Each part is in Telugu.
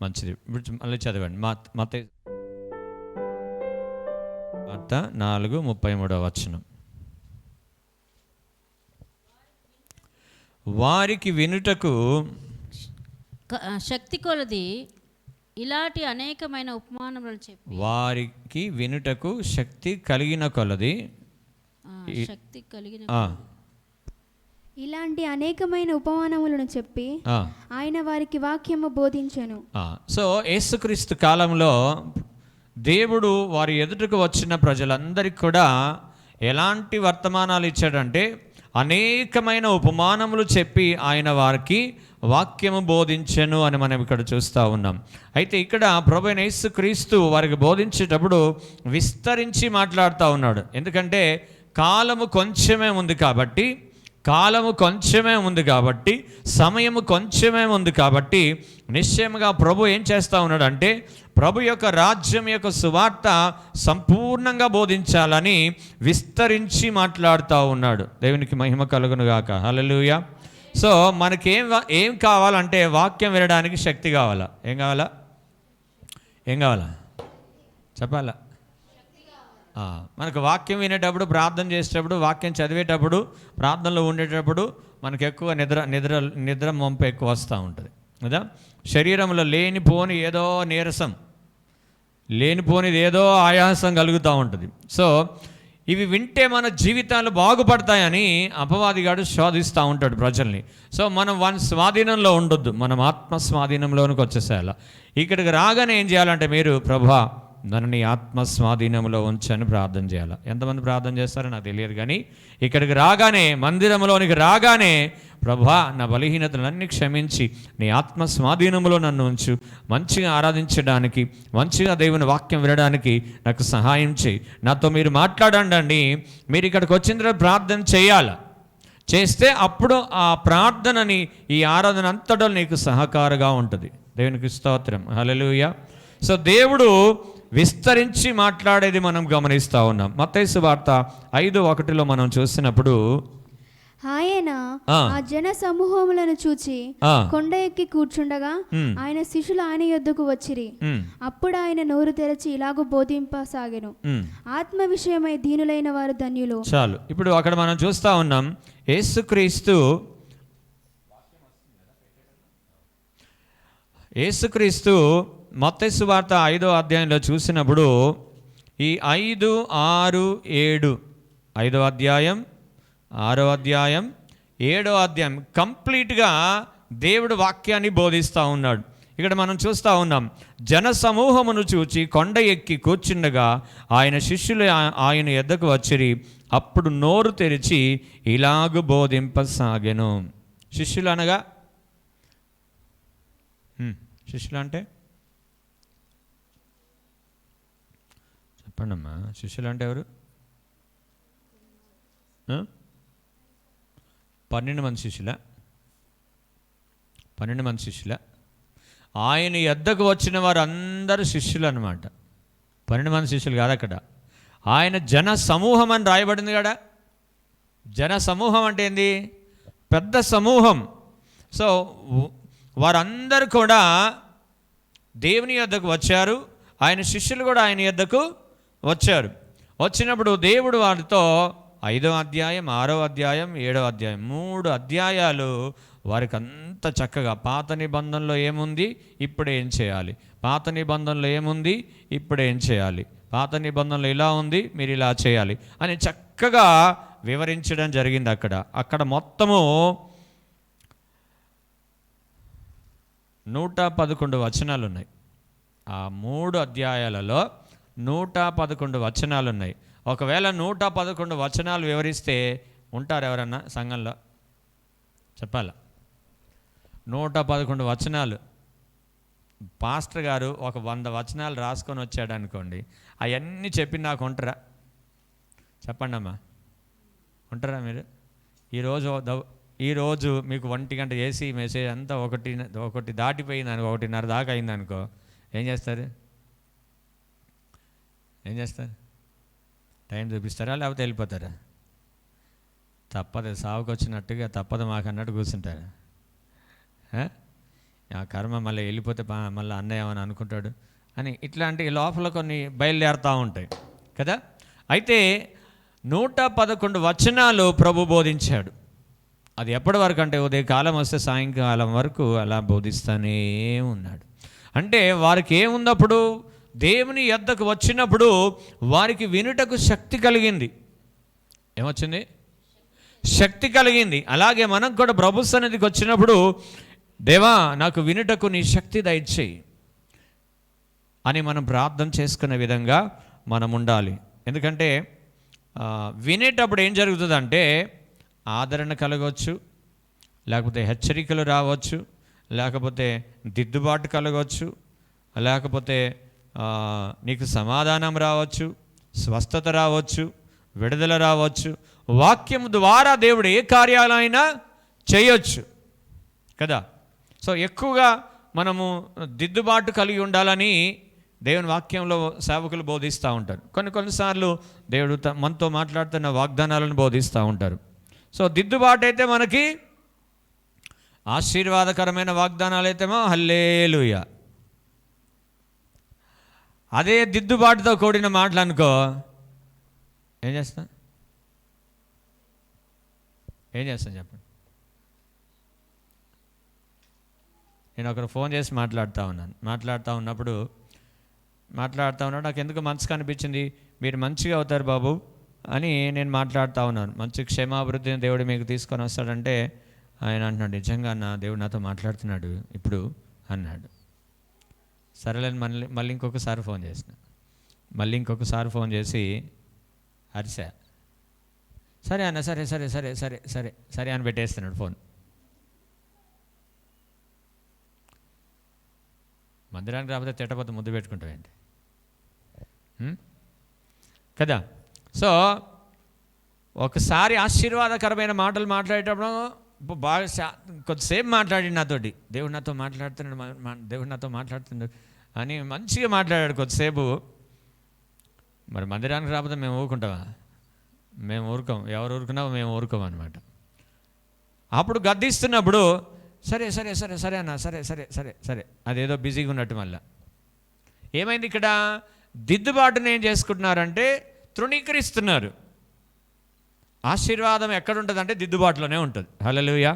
మంచిది. ఇప్పుడు మళ్ళీ చదవండి. మత్తయి 4:33. వారికి వినుటకు శక్తి కొలది ఇలాంటి అనేకమైన ఉపమానములను చెప్పి, వారికి వినుటకు శక్తి కలిగిన కొలది శక్తి కలిగిన ఇలాంటి అనేకమైన ఉపమానములను చెప్పి ఆయన వారికి వాక్యము బోధించెను. సో యేసుక్రీస్తు కాలంలో దేవుడు వారి ఎదుటకు వచ్చిన ప్రజలందరికీ కూడా ఎలాంటి వర్తమానాలు ఇచ్చాడంటే అనేకమైన ఉపమానములు చెప్పి ఆయన వారికి వాక్యము బోధించెను అని మనం ఇక్కడ చూస్తూ ఉన్నాం. అయితే ఇక్కడ ప్రభువైన యేసుక్రీస్తు వారికి బోధించేటప్పుడు విస్తరించి మాట్లాడుతూ ఉన్నాడు. ఎందుకంటే కాలము కొంచెమే ఉంది కాబట్టి సమయము కొంచెమే ఉంది కాబట్టి నిశ్చయముగా ప్రభు ఏం చేస్తూ ఉన్నాడు అంటే ప్రభు యొక్క రాజ్యం యొక్క సువార్త సంపూర్ణంగా బోధించాలని విస్తరించి మాట్లాడుతూ ఉన్నాడు. దేవునికి మహిమ కలుగును గాక. హల్లెలూయా. సో మనకేం కావాలంటే వాక్యం వినడానికి శక్తి కావాలా? ఏం కావాలా చెప్పాలా? మనకు వాక్యం వినేటప్పుడు, ప్రార్థన చేసేటప్పుడు, వాక్యం చదివేటప్పుడు, ప్రార్థనలో ఉండేటప్పుడు మనకు ఎక్కువ నిద్ర మొంపు ఎక్కువ వస్తూ ఉంటుంది కదా. శరీరంలో లేనిపోని ఏదో నీరసం, లేనిపోనిది ఏదో ఆయాసం కలుగుతూ ఉంటుంది. సో ఇవి వింటే మన జీవితాలు బాగుపడతాయని అపవాదిగాడు శోధిస్తూ ఉంటాడు ప్రజల్ని. సో మనం వాని స్వాధీనంలో ఉండొద్దు, మనం ఆత్మ స్వాధీనంలోనికి వచ్చేసేయాలి. ఇక్కడికి రాగానే ఏం చేయాలంటే మీరు ప్రభువా నన్ను నీ ఆత్మ స్వాధీనంలో ఉంచని ప్రార్థన చేయాలి. ఎంతమంది ప్రార్థన చేస్తారో నాకు తెలియదు, కానీ ఇక్కడికి రాగానే, మందిరంలోనికి రాగానే ప్రభువా నా బలహీనతలన్నీ క్షమించి నీ ఆత్మ స్వాధీనంలో నన్ను ఉంచు, మంచిగా ఆరాధించడానికి, మంచిగా దేవుని వాక్యం వినడానికి నాకు సహాయం చేయి, నాతో మీరు మాట్లాడండి. మీరు ఇక్కడికి వచ్చిన తర్వాత ప్రార్థన చేస్తే అప్పుడు ఆ ప్రార్థనని, ఈ ఆరాధన అంతటా నీకు సహకారంగా ఉంటుంది. దేవునికి స్తోత్రం. హల్లెలూయా. సో దేవుడు విస్తరించి మాట్లాడేది మనం గమనిస్తూ ఉన్నాం. మత్తయి సువార్త 5:1 మనం చూసినప్పుడు ఆయన ఆ జన సమూహములను చూచి కొండ ఎక్కి కూర్చుండగా ఆయన శిష్యులు ఆయన యొద్దకు వచ్చిరి. అప్పుడు ఆయన నోరు తెరచి ఇలాగూ బోధింపసాగెను, ఆత్మ విషయమై దీనులైన వారు ధన్యులు. చాలు. ఇప్పుడు అక్కడ మనం చూస్తా ఉన్నాం యేసుక్రీస్తు మత్తయి సువార్త 5వ అధ్యాయంలో చూసినప్పుడు ఈ 5, 6, 7 5వ అధ్యాయం, 6వ అధ్యాయం, 7వ అధ్యాయం కంప్లీట్గా దేవుడు వాక్యాన్ని బోధిస్తూ ఉన్నాడు. ఇక్కడ మనం చూస్తూ ఉన్నాం, జన సమూహమును చూచి కొండ ఎక్కి కూర్చుండగా ఆయన శిష్యులు ఆయన యొద్దకు వచ్చిరి. అప్పుడు నోరు తెరిచి ఇలాగు బోధింపసాగెను. శిష్యులు అనగా శిష్యులు అంటే చెప్పండమ్మా. శిష్యులు అంటే ఎవరు? 12 మంది శిష్యులా? 12 మంది శిష్యులా? ఆయన యొద్దకు వచ్చిన వారు అందరూ శిష్యులు అన్నమాట. 12 మంది శిష్యులు కాదు అక్కడ. ఆయన జన సమూహం అని రాయబడింది కదా. జన సమూహం అంటే ఏంది? పెద్ద సమూహం. సో వారందరూ కూడా దేవుని యొద్దకు వచ్చారు. ఆయన శిష్యులు కూడా ఆయన యొద్దకు వచ్చారు. వచ్చినప్పుడు దేవుడు వారితో 5వ అధ్యాయం, 6వ అధ్యాయం, 7వ అధ్యాయం 3 అధ్యాయాలు వారికి అంత చక్కగా పాత నిబంధనలో ఏముంది, ఇప్పుడు ఏం చేయాలి, పాత నిబంధనలో ఏముంది, ఇప్పుడు ఏం చేయాలి, పాత నిబంధనలో ఇలా ఉంది, మీరు ఇలా చేయాలి అని చక్కగా వివరించడం జరిగింది. అక్కడ మొత్తము 111 వచనాలు ఉన్నాయి. ఆ 3 అధ్యాయాలలో 111 వచనాలు ఉన్నాయి. ఒకవేళ 111 వచనాలు వివరిస్తే ఉంటారు ఎవరన్నా సంఘంలో? చెప్పాల. 111 వచనాలు పాస్టర్ గారు ఒక 100 వచనాలు రాసుకొని వచ్చాడు అనుకోండి, అవన్నీ చెప్పి నాకు ఉంటారా? చెప్పండి అమ్మా, ఉంటారా మీరు? ఈరోజు మీకు 1 గంట చేసి మెసేజ్ అంతా ఒకటి దాటిపోయింది అనుకో, 1:30 దాకా అయిందనుకో, ఏం చేస్తారు? టైం చూపిస్తారా లేకపోతే వెళ్ళిపోతారా? తప్పదు, సావుకు వచ్చినట్టుగా తప్పదు మాకు అన్నట్టు కూర్చుంటారా? ఆ కర్మ మళ్ళీ వెళ్ళిపోతే మళ్ళీ అన్నయ్య అని అనుకుంటాడు అని ఇట్లాంటి లోపల కొన్ని బయలుదేరుతూ ఉంటాయి కదా. అయితే 111 వచనాలు ప్రభు బోధించాడు. అది ఎప్పటి వరకు అంటే ఉదయకాలం వస్తే సాయంకాలం వరకు అలా బోధిస్తూనే ఉన్నాడు. అంటే వారికి ఏముందప్పుడు, దేవుని యొద్దకు వచ్చినప్పుడు వారికి వినుటకు శక్తి కలిగింది. ఏమొచ్చింది? శక్తి కలిగింది. అలాగే మనం కూడా ప్రభు సన్నిధికి వచ్చినప్పుడు, దేవా నాకు వినుటకు నీ శక్తి దయచేయి అని మనం ప్రార్థన చేసుకునే విధంగా మనం ఉండాలి. ఎందుకంటే వినేటప్పుడు ఏం జరుగుతుందంటే ఆదరణ కలగవచ్చు, లేకపోతే హెచ్చరికలు రావచ్చు, లేకపోతే దిద్దుబాటు కలగవచ్చు, లేకపోతే నీకు సమాధానం రావచ్చు, స్వస్థత రావచ్చు, విడుదల రావచ్చు. వాక్యం ద్వారా దేవుడు ఏ కార్యాలైనా చేయొచ్చు కదా. సో ఎక్కువగా మనము దిద్దుబాటు కలిగి ఉండాలని దేవుని వాక్యంలో సేవకులు బోధిస్తూ ఉంటారు. కొన్నిసార్లు దేవుడు మనతో మాట్లాడుతున్న వాగ్దానాలను బోధిస్తూ ఉంటారు. సో దిద్దుబాటు అయితే మనకి ఆశీర్వాదకరమైన వాగ్దానాలు అయితేమో హల్లెలూయా. అదే దిద్దుబాటుతో కూడిన మాటలు అనుకో, ఏం చేస్తాం చెప్పండి. నేను ఒకరు ఫోన్ చేసి మాట్లాడుతూ ఉన్నప్పుడు నాకు ఎందుకు మనసుకు అనిపించింది, మీరు మంచిగా అవుతారు బాబు అని నేను మాట్లాడుతూ ఉన్నాను. మంచి క్షేమాభివృద్ధిని దేవుడు మీకు తీసుకొని వస్తాడంటే ఆయన అంటున్నాడు, నిజంగా నా దేవుడు నాతో మాట్లాడుతున్నాడు ఇప్పుడు అన్నాడు. సరేలేని మళ్ళీ ఇంకొకసారి ఫోన్ చేసి అరిసా. సరే అన్న, సరే సరే సరే సరే సరే సరే అని పెట్టేస్తున్నాడు ఫోన్. మందిరానికి రాకపోతే తిట్టపోతే ముద్దు పెట్టుకుంటావేంటి కదా. సో ఒకసారి ఆశీర్వాదకరమైన మాటలు మాట్లాడేటప్పుడు బాగా కొద్దిసేపు మాట్లాడి నాతోటి, దేవుడు నాతో మాట్లాడుతున్నాడు అని మంచిగా మాట్లాడాడు కొద్దిసేపు. మరి మందిరానికి రాకపోతే మేము ఊరుకుంటామా? మేము ఊరుకోం. ఎవరు ఊరుకున్నామో మేము ఊరుకోం అనమాట. అప్పుడు గద్దిస్తున్నప్పుడు సరే సరే సరే సరే అన్న, సరే సరే సరే సరే అదేదో బిజీగా ఉన్నట్టు. మళ్ళీ ఏమైంది ఇక్కడ? దిద్దుబాటును ఏం చేసుకుంటున్నారంటే తృణీకరిస్తున్నారు. ఆశీర్వాదం ఎక్కడ ఉంటుంది అంటే దిద్దుబాటులోనే ఉంటుంది. హల్లెలూయా.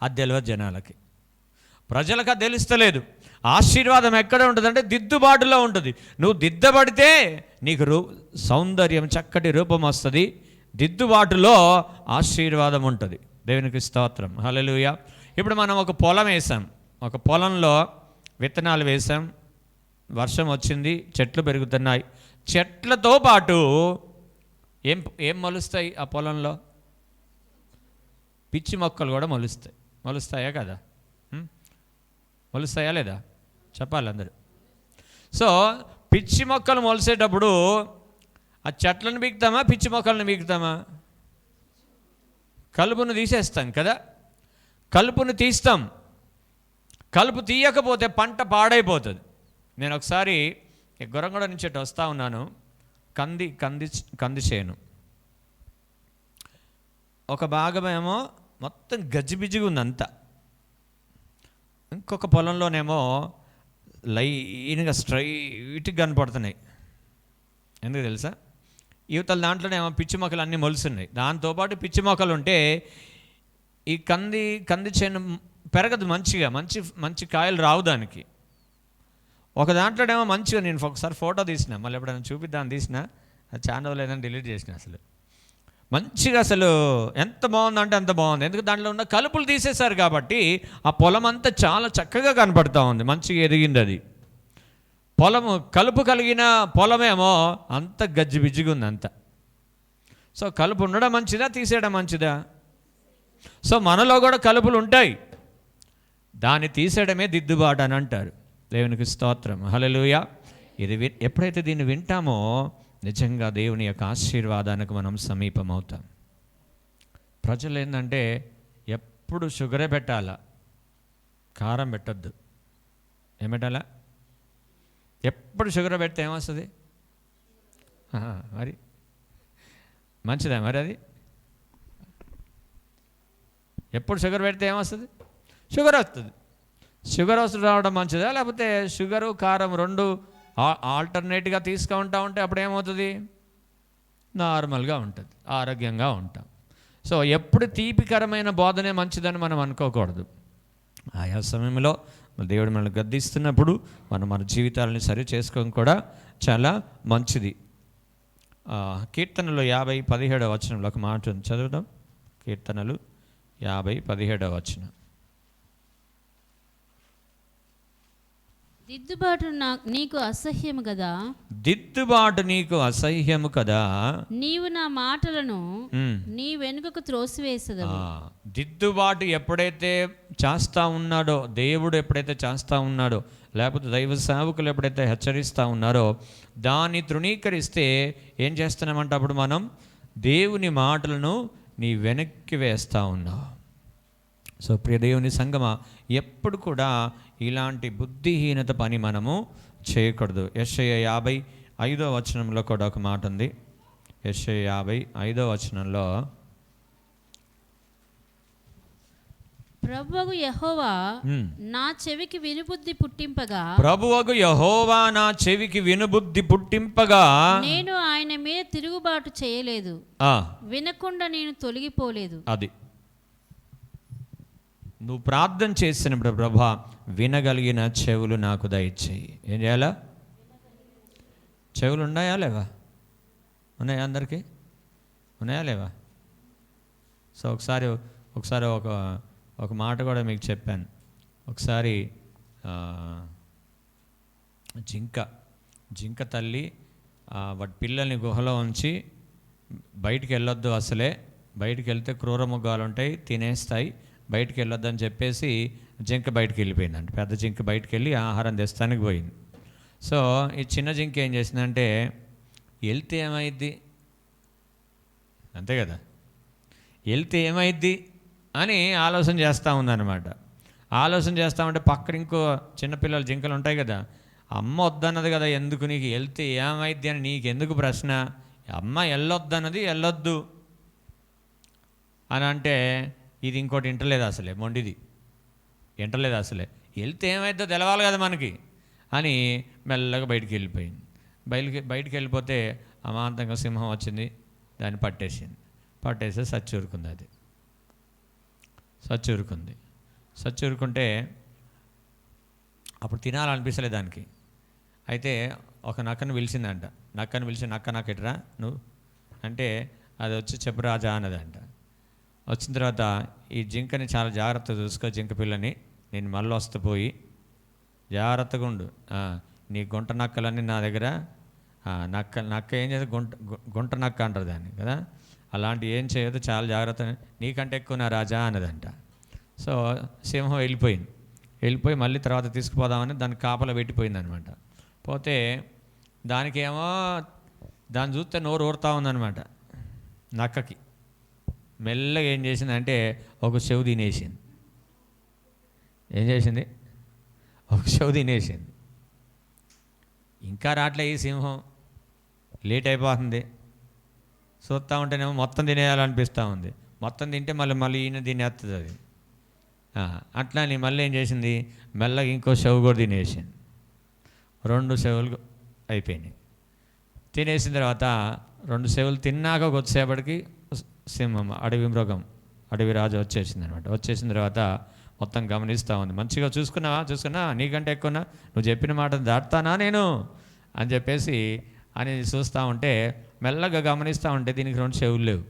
అది తెలియదు జనాలకి, ప్రజలకు అది తెలుస్తలేదు. ఆశీర్వాదం ఎక్కడ ఉంటుందంటే దిద్దుబాటులో ఉంటుంది. నువ్వు దిద్దబడితే నీకు సౌందర్యం, చక్కటి రూపం వస్తుంది. దిద్దుబాటులో ఆశీర్వాదం ఉంటుంది. దేవునికి స్తోత్రం. హల్లెలూయా. ఇప్పుడు మనం ఒక పొలం వేసాం, ఒక పొలంలో విత్తనాలు వేసాం, వర్షం వచ్చింది, చెట్లు పెరుగుతున్నాయి. చెట్లతో పాటు ఏం మొలుస్తాయి ఆ పొలంలో? పిచ్చి మొక్కలు కూడా మొలుస్తాయా కదా? మొలుస్తాయా లేదా? చెప్పాలి అందరూ. సో పిచ్చి మొక్కలు మొలిసేటప్పుడు ఆ చెట్లను బీగుతామా, పిచ్చి మొక్కలను బీగుతామా? కలుపును తీసేస్తాం కదా. కలుపును తీస్తాం. కలుపు తీయకపోతే పంట పాడైపోతుంది. నేను ఒకసారి గొరంగూడ నుంచి వస్తూ ఉన్నాను. కంది చేను ఒక భాగమేమో మొత్తం గజిబిజిగా ఉంది అంతా. ఇంకొక పొలంలోనేమో లైన్గా స్ట్రైట్గా కనపడుతున్నాయి. ఎందుకు తెలుసా? యువతల దాంట్లోనేమో పిచ్చి మొక్కలు అన్నీ మొలుస్తున్నాయి. దాంతోపాటు పిచ్చి మొక్కలు ఉంటే ఈ కంది చేను పెరగదు మంచిగా, మంచి కాయలు రావు దానికి. ఒక దాంట్లోనేమో మంచిగా, నేను ఒకసారి ఫోటో తీసిన, మళ్ళీ ఎప్పుడైనా చూపిద్దామని తీసిన, అది ఛానల్ లేదని డిలీట్ చేసిన. అసలు మంచిగా అసలు ఎంత బాగుందంటే అంత బాగుంది. ఎందుకు దాంట్లో ఉన్న కలుపులు తీసేశారు కాబట్టి ఆ పొలం అంతా చాలా చక్కగా కనపడుతూ ఉంది, మంచిగా ఎదిగింది అది. కలుపు కలిగిన పొలమేమో అంత గజ్జిబిజ్జిగా ఉంది అంత. సో కలుపు ఉండడం మంచిదా, తీసేయడం మంచిదా? సో మనలో కూడా కలుపులు ఉంటాయి, దాన్ని తీసేయడమే దిద్దుబాటు అని అంటారు. దేవునికి స్తోత్రం. హల్లెలూయా. ఇది ఎప్పుడైతే దీన్ని వింటామో నిజంగా దేవుని యొక్క ఆశీర్వాదానికి మనం సమీపం అవుతాం. ప్రజలు ఏంటంటే ఎప్పుడు షుగరే పెట్టాలా, కారం పెట్టద్దు. ఏం పెట్టాలా? ఎప్పుడు షుగర్ పెడితే ఏమొస్తుంది మరి? మంచిదా మరి అది? ఎప్పుడు షుగర్ పెడితే ఏమొస్తుంది? షుగర్ వస్తుంది. షుగర్ రావడం మంచిదా, లేకపోతే షుగరు కారం రెండు ఆల్టర్నేట్గా తీసుకుంటా ఉంటే అప్పుడు ఏమవుతుంది? నార్మల్గా ఉంటుంది, ఆరోగ్యంగా ఉంటాం. సో ఎప్పుడు తీపికరమైన బోధనే మంచిదని మనం అనుకోకూడదు. ఆయా సమయంలో దేవుడు మనల్ని గద్దిస్తున్నప్పుడు మనం మన జీవితాలని సరి చేసుకోవడం కూడా చాలా మంచిది. కీర్తనలు 50:17 ఒక మాట ఉంది, చదువుదాం. కీర్తనలు 50:17. దిద్దుబాటు నీకు అసహ్యము కదా, దిద్దుబాటు నీకు అసహ్యము కదా, నీవు నా మాటలను నీ వెనుకకు త్రోసివేసదవు. దిద్దుబాటు ఎప్పుడైతే చేస్తూ ఉన్నాడో, దేవుడు ఎప్పుడైతే చేస్తూ ఉన్నాడో, లేకపోతే దైవ సేవకులు ఎప్పుడైతే హెచ్చరిస్తూ ఉన్నారో, దాన్ని తృణీకరిస్తే ఏం చేస్తున్నామంటే అప్పుడు మనం దేవుని మాటలను నీ వెనక్కి వేస్తూ ఉన్నావు. సో ప్రియ దేవుని సంగమా, ఎప్పుడు కూడా ఇలాంటి బుద్ధిహీనత పని మనము చేయకూడదు. యెషయా 55:5 కూడా ఒక మాట ఉంది. యెషయా 55:5 ప్రభువగు యెహోవా నా చెవికి వినుబుద్ధి పుట్టింపగా, ప్రభువగు యెహోవా నా చెవికి వినుబుద్ధి పుట్టింపగా, నేను ఆయన మీద తిరుగుబాటు చేయలేదు, వినకుండా నేను తొలగిపోలేదు. అది నువ్వు ప్రార్థన చేసినప్పుడు, ప్రభా వినగలిగిన చెవులు నాకు దయచేయి. ఏం చేయాలా? చెవులు ఉన్నాయా లేవా? ఉన్నాయా? అందరికీ ఉన్నాయా లేవా? సో ఒకసారి ఒక మాట కూడా మీకు చెప్పాను. ఒకసారి జింక తల్లి వాటి పిల్లల్ని గుహలో ఉంచి బయటికి వెళ్ళొద్దు, అసలే బయటికి వెళ్తే క్రూర మృగాలు ఉంటాయి, తినేస్తాయి, బయటికి వెళ్ళొద్దని చెప్పేసి జింక బయటికి వెళ్ళిపోయిందంట. పెద్ద జింక బయటికి వెళ్ళి ఆహారం తెస్తానికి పోయింది. సో ఈ చిన్న జింక ఏం చేసిందంటే, వెళ్తే ఏమైద్ది, అంతే కదా, వెళ్తే ఏమైద్ది అని ఆలోచన చేస్తూ ఉందన్నమాట. ఆలోచన చేస్తామంటే పక్కన ఇంకో చిన్నపిల్లలు జింకలు ఉంటాయి కదా, అమ్మ వద్దన్నది కదా, ఎందుకు నీకు వెళ్తే ఏమైద్ది అని నీకెందుకు ప్రశ్న, అమ్మ వెళ్ళొద్దన్నది వెళ్ళొద్దు అని అంటే, ఇది ఇంకోటి వింటలేదు అసలే, మొండిది వింటలేదు అసలే, వెళ్తే ఏమైద్దో తెలవాలి కదా మనకి అని మెల్లగా బయటికి వెళ్ళిపోయింది. బయటికి వెళ్ళిపోతే అమాంతంగా సింహం వచ్చింది, దాన్ని పట్టేసి సచ్చూరుకుంది. అది సచ్చూరుకుంటే అప్పుడు తినాలనిపిస్తలేదు దానికి. అయితే ఒక నక్కను పిలిచిందంట. నక్కను పిలిచి, నక్క నాకెట్రా నువ్వు అంటే, అది వచ్చి చెప్పు రాజా అన్నదంట. వచ్చిన తర్వాత ఈ జింకని చాలా జాగ్రత్తగా చూసుకో, జింక పిల్లని నేను మళ్ళీ వస్తూ పోయి జాగ్రత్తగా ఉండు, నీ గుంట నక్కలన్నీ నా దగ్గర, నక్క ఏం చేస్తే గుంట నక్క అంటారు దాన్ని కదా, అలాంటి ఏం చేయదు, చాలా జాగ్రత్త, నీకంటే ఎక్కువ నా రాజా అన్నదంట. సో సింహం వెళ్ళిపోయి మళ్ళీ తర్వాత తీసుకుపోదామని దాన్ని కాపలా పెట్టిపోయింది అనమాట. పోతే దానికేమో దాన్ని చూస్తే నోరు ఊరుతూ ఉందన్నమాట. నక్కకి మెల్లగా ఏం చేసిందంటే ఒక చెవు తినేసింది. ఏం చేసింది? ఒక చెవు తినేసింది. ఇంకా రావట్లే ఈ సింహం, లేట్ అయిపోతుంది. చూస్తూ ఉంటేనేమో మొత్తం తినేయాలనిపిస్తూ ఉంది. మొత్తం తింటే మళ్ళీ ఈయన తినేస్తుంది అది. అట్లా అని మళ్ళీ ఏం చేసింది, మెల్లగా ఇంకో చెవు కూడా తినేసింది. 2 చెవులు అయిపోయినాయి. తినేసిన తర్వాత 2 చెవులు తిన్నాక కొద్దిసేపటికి సింహం, అడవి రాజు వచ్చేసింది అనమాట. వచ్చేసిన తర్వాత మొత్తం గమనిస్తూ ఉంది. మంచిగా చూసుకున్నా, నీకంటే ఎక్కువనా, నువ్వు చెప్పిన మాట దాటుతానా నేను అని చెప్పేసి అని చూస్తూ ఉంటే, మెల్లగా గమనిస్తూ ఉంటే దీనికి 2 చెవులు లేవు.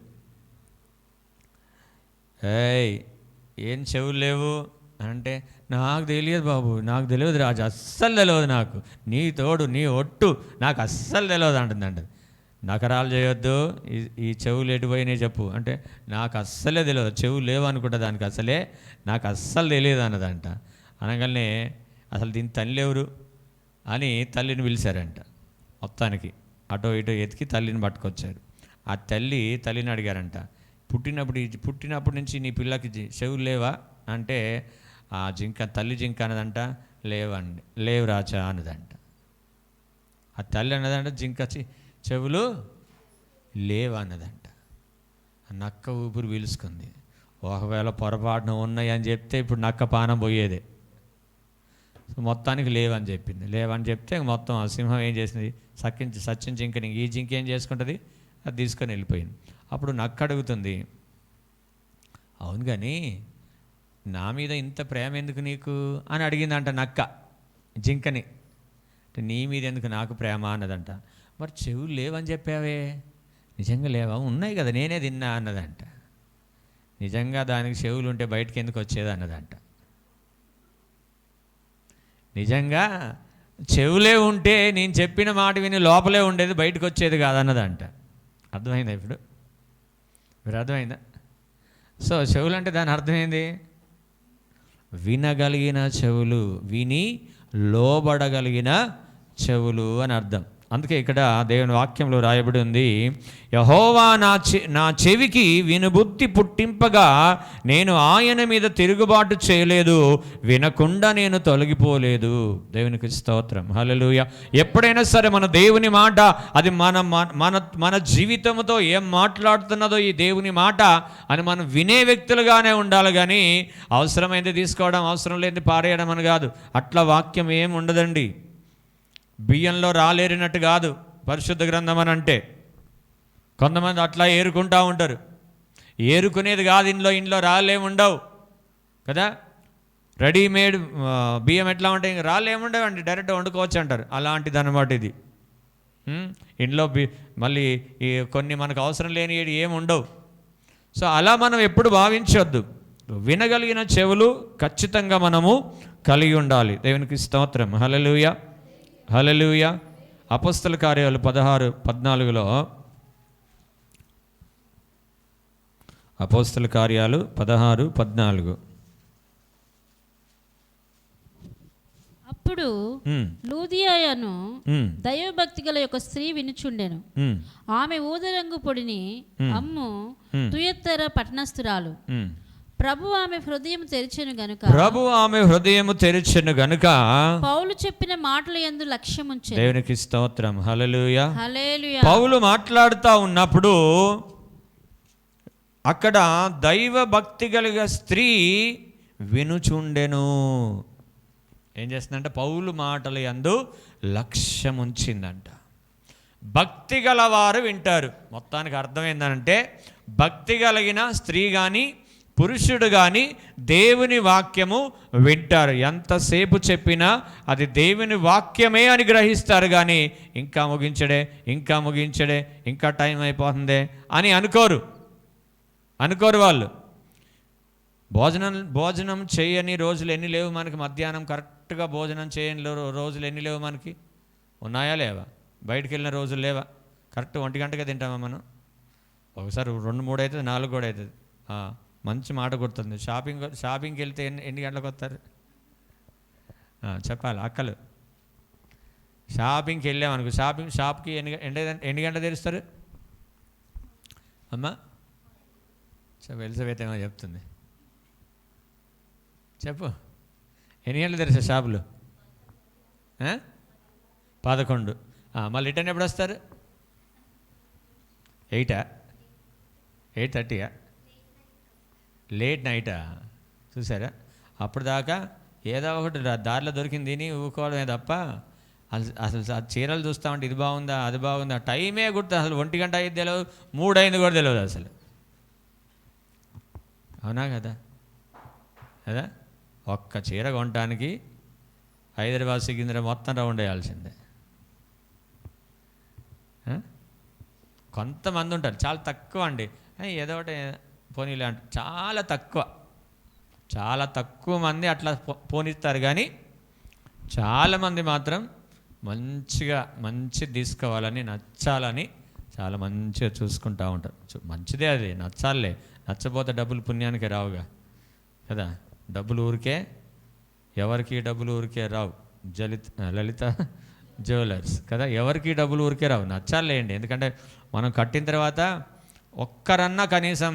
ఏం చెవులు లేవు అంటే, నాకు తెలియదు బాబు, నాకు తెలియదు రాజు, అస్సలు తెలియదు నాకు, నీ తోడు నీ ఒట్టు నాకు అస్సలు తెలియదు అంటుందంట. నకరాలు చేయొద్దు, ఈ చెవులు ఎటుపోయినాయి చెప్పు అంటే, నాకు అస్సలే తెలియదు, చెవులు లేవు అనుకుంటా దానికి, అసలే నాకు అస్సలు తెలియదు అన్నదంట. అనగానే అసలు దీని తల్లి ఎవరు అని తల్లిని పిలిచారంట. మొత్తానికి అటో ఇటో ఎతికి తల్లిని పట్టుకొచ్చారు. ఆ తల్లిని అడిగారంట, పుట్టినప్పటి నుంచి నీ పిల్లకి చెవులు లేవా అంటే, ఆ తల్లి జింక అన్నదంట, లేవు రాజా అన్నదంట. ఆ తల్లి అన్నదంట, జింక చెవులు లేవన్నదంట. నక్క ఊపిరి పీల్చుకుంది. ఒకవేళ పొరపాటున ఉన్నాయి అని చెప్తే ఇప్పుడు నక్క పానం పోయేదే. సో మొత్తానికి లేవని చెప్పింది. లేవని చెప్తే మొత్తం ఆ సింహం ఏం చేసింది, సచ్చిన జింకని ఈ జింక ఏం చేసుకుంటుంది, అది తీసుకొని వెళ్ళిపోయింది. అప్పుడు నక్క అడుగుతుంది, అవును కానీ నా మీద ఇంత ప్రేమ ఎందుకు నీకు అని అడిగిందంట నక్క జింకని. అంటే నీ మీద ఎందుకు నాకు ప్రేమ అన్నదంట. మరి చెవులు లేవని చెప్పావే, నిజంగా లేవా, ఉన్నాయి కదా నేనే తిన్నా అన్నదంట. నిజంగా దానికి చెవులు ఉంటే బయటికి ఎందుకు వచ్చేది అన్నదంట. నిజంగా చెవులే ఉంటే నేను చెప్పిన మాట విని లోపలే ఉండేది, బయటకు వచ్చేది కాదన్నదంట. అర్థమైందా ఇప్పుడు? మీరు అర్థమైందా? సో చెవులు అంటే దాని అర్థమైంది, వినగలిగిన చెవులు, విని లోబడగలిగిన చెవులు అని అర్థం. అందుకే ఇక్కడ దేవుని వాక్యంలో రాయబడి ఉంది, యెహోవా నా చెవికి వినుబుద్ధి పుట్టింపగా నేను ఆయన మీద తిరుగుబాటు చేయలేదు, వినకుండా నేను తొలగిపోలేదు. దేవునికి స్తోత్రం, హల్లెలూయా. ఎప్పుడైనా సరే మన దేవుని మాట, అది మన జీవితంతో ఏం మాట్లాడుతున్నదో ఈ దేవుని మాట అని మనం వినే వ్యక్తులుగానే ఉండాలి. కానీ అవసరమైంది తీసుకోవడం, అవసరం లేనిది పారేయడం అని కాదు. అట్లా వాక్యం ఏం ఉండదండి. బియ్యంలో రాలేరినట్టు కాదు పరిశుద్ధ గ్రంథం అని అంటే. కొంతమంది అట్లా ఏరుకుంటూ ఉంటారు. ఏరుకునేది కాదు, ఇంట్లో రాళ్ళేముండవు కదా. రెడీమేడ్ బియ్యం ఎట్లా ఉంటాయి, ఇంక రాళ్ళేముండవండి, డైరెక్ట్ వండుకోవచ్చు అంటారు. అలాంటిది అన్నమాట ఇది. ఇంట్లో మళ్ళీ ఈ కొన్ని మనకు అవసరం లేని ఏమి ఉండవు. సో అలా మనం ఎప్పుడు భావించవద్దు. వినగలిగిన చెవులు ఖచ్చితంగా మనము కలిగి ఉండాలి. దేవునికి స్తోత్రం, హల్లెలూయా, హల్లెలూయా. అపోస్తల కార్యాలు 16:14 అపోస్తల కార్యాలు 16:14 అప్పుడు లూదియాను దైవభక్తి గల ఒక స్త్రీ వినుచుండెను. ఆమె ఊదరంగు పొడిని అమ్ము తుయత్తర పట్టణస్థురాలు. ప్రభు ఆమె హృదయం తెరిచెను గనుక పౌలు చెప్పిన మాటల యందు లక్ష్యముంచెను. దేవునికి స్తోత్రం, హల్లెలూయా, హల్లెలూయా. పౌలు మాట్లాడుతూ ఉన్నప్పుడు అక్కడ దైవ భక్తి కలిగిన స్త్రీ వినుచుండెను. ఏం చేస్తుందంటే పౌలు మాటల యందు లక్ష్యం ఉంచిందంట. భక్తి గలవారు వింటారు. మొత్తానికి అర్థం ఏంటంటే భక్తి కలిగిన స్త్రీ కానీ పురుషుడు కానీ దేవుని వాక్యము వింటారు. ఎంతసేపు చెప్పినా అది దేవుని వాక్యమే అని గ్రహిస్తారు. కానీ ఇంకా ముగించడే, ఇంకా టైం అయిపోతుందే అని అనుకోరు వాళ్ళు. భోజనం చేయని రోజులు ఎన్ని లేవు మనకి. మధ్యాహ్నం కరెక్ట్గా భోజనం చేయని రోజులు ఎన్ని లేవు మనకి? ఉన్నాయా లేవా? బయటికి వెళ్ళిన రోజులు లేవా? కరెక్ట్ 1 గంటగా తింటామా మనం? ఒకసారి 2-3 అవుతుంది, 4 కూడా అవుతుంది. మంచి మాట గుర్తుంది. షాపింగ్కి వెళ్తే ఎన్ని గంటలకు వస్తారు చెప్పాలి అక్కలు? షాపింగ్కి వెళ్ళామనుకో, షాప్కి ఎన్ని గంటలు తెరుస్తారు అమ్మా? ఎలిజబెత్ ఏమో చెప్తుంది, చెప్పు. ఎన్ని గంటలు తెరుస్తారు షాపులు? 11. మళ్ళీ రిటర్న్ ఎప్పుడు వస్తారు? 8:30 లేట్ నైటా? చూసారా? అప్పుడు దాకా ఏదో ఒకటి దారిలో దొరికింది తిని ఊరుకోవడమే తప్ప అసలు చీరలు చూస్తామంటే ఇది బాగుందా అది బాగుందా టైమే గుర్తు. అసలు 1 గంట అయింది తెలియదు, 3 అయింది కూడా తెలియదు అసలు. అవునా కదా? ఒక్క చీర కొనడానికి హైదరాబాద్ సికింద్రాబాద్ మొత్తం రౌండ్ వేయాల్సిందే. కొంతమంది ఉంటారు, చాలా తక్కువ అండి, ఏదో ఒకటి పోనీలే అంటే చాలా తక్కువ మంది అట్లా పోనిస్తారు. కానీ చాలామంది మాత్రం మంచి తీసుకోవాలని, నచ్చాలని చాలా మంచిగా చూసుకుంటూ ఉంటారు. మంచిదే అది, నచ్చాలే. నచ్చపోతే డబ్బులు పుణ్యానికి రావుగా కదా. ఎవరికి డబ్బులు ఊరికే రావు. లలిత జ్యువెలర్స్ కదా, ఎవరికి డబ్బులు ఊరికే రావు. నచ్చాలేండి. ఎందుకంటే మనం కట్టిన తర్వాత ఒక్కరన్నా కనీసం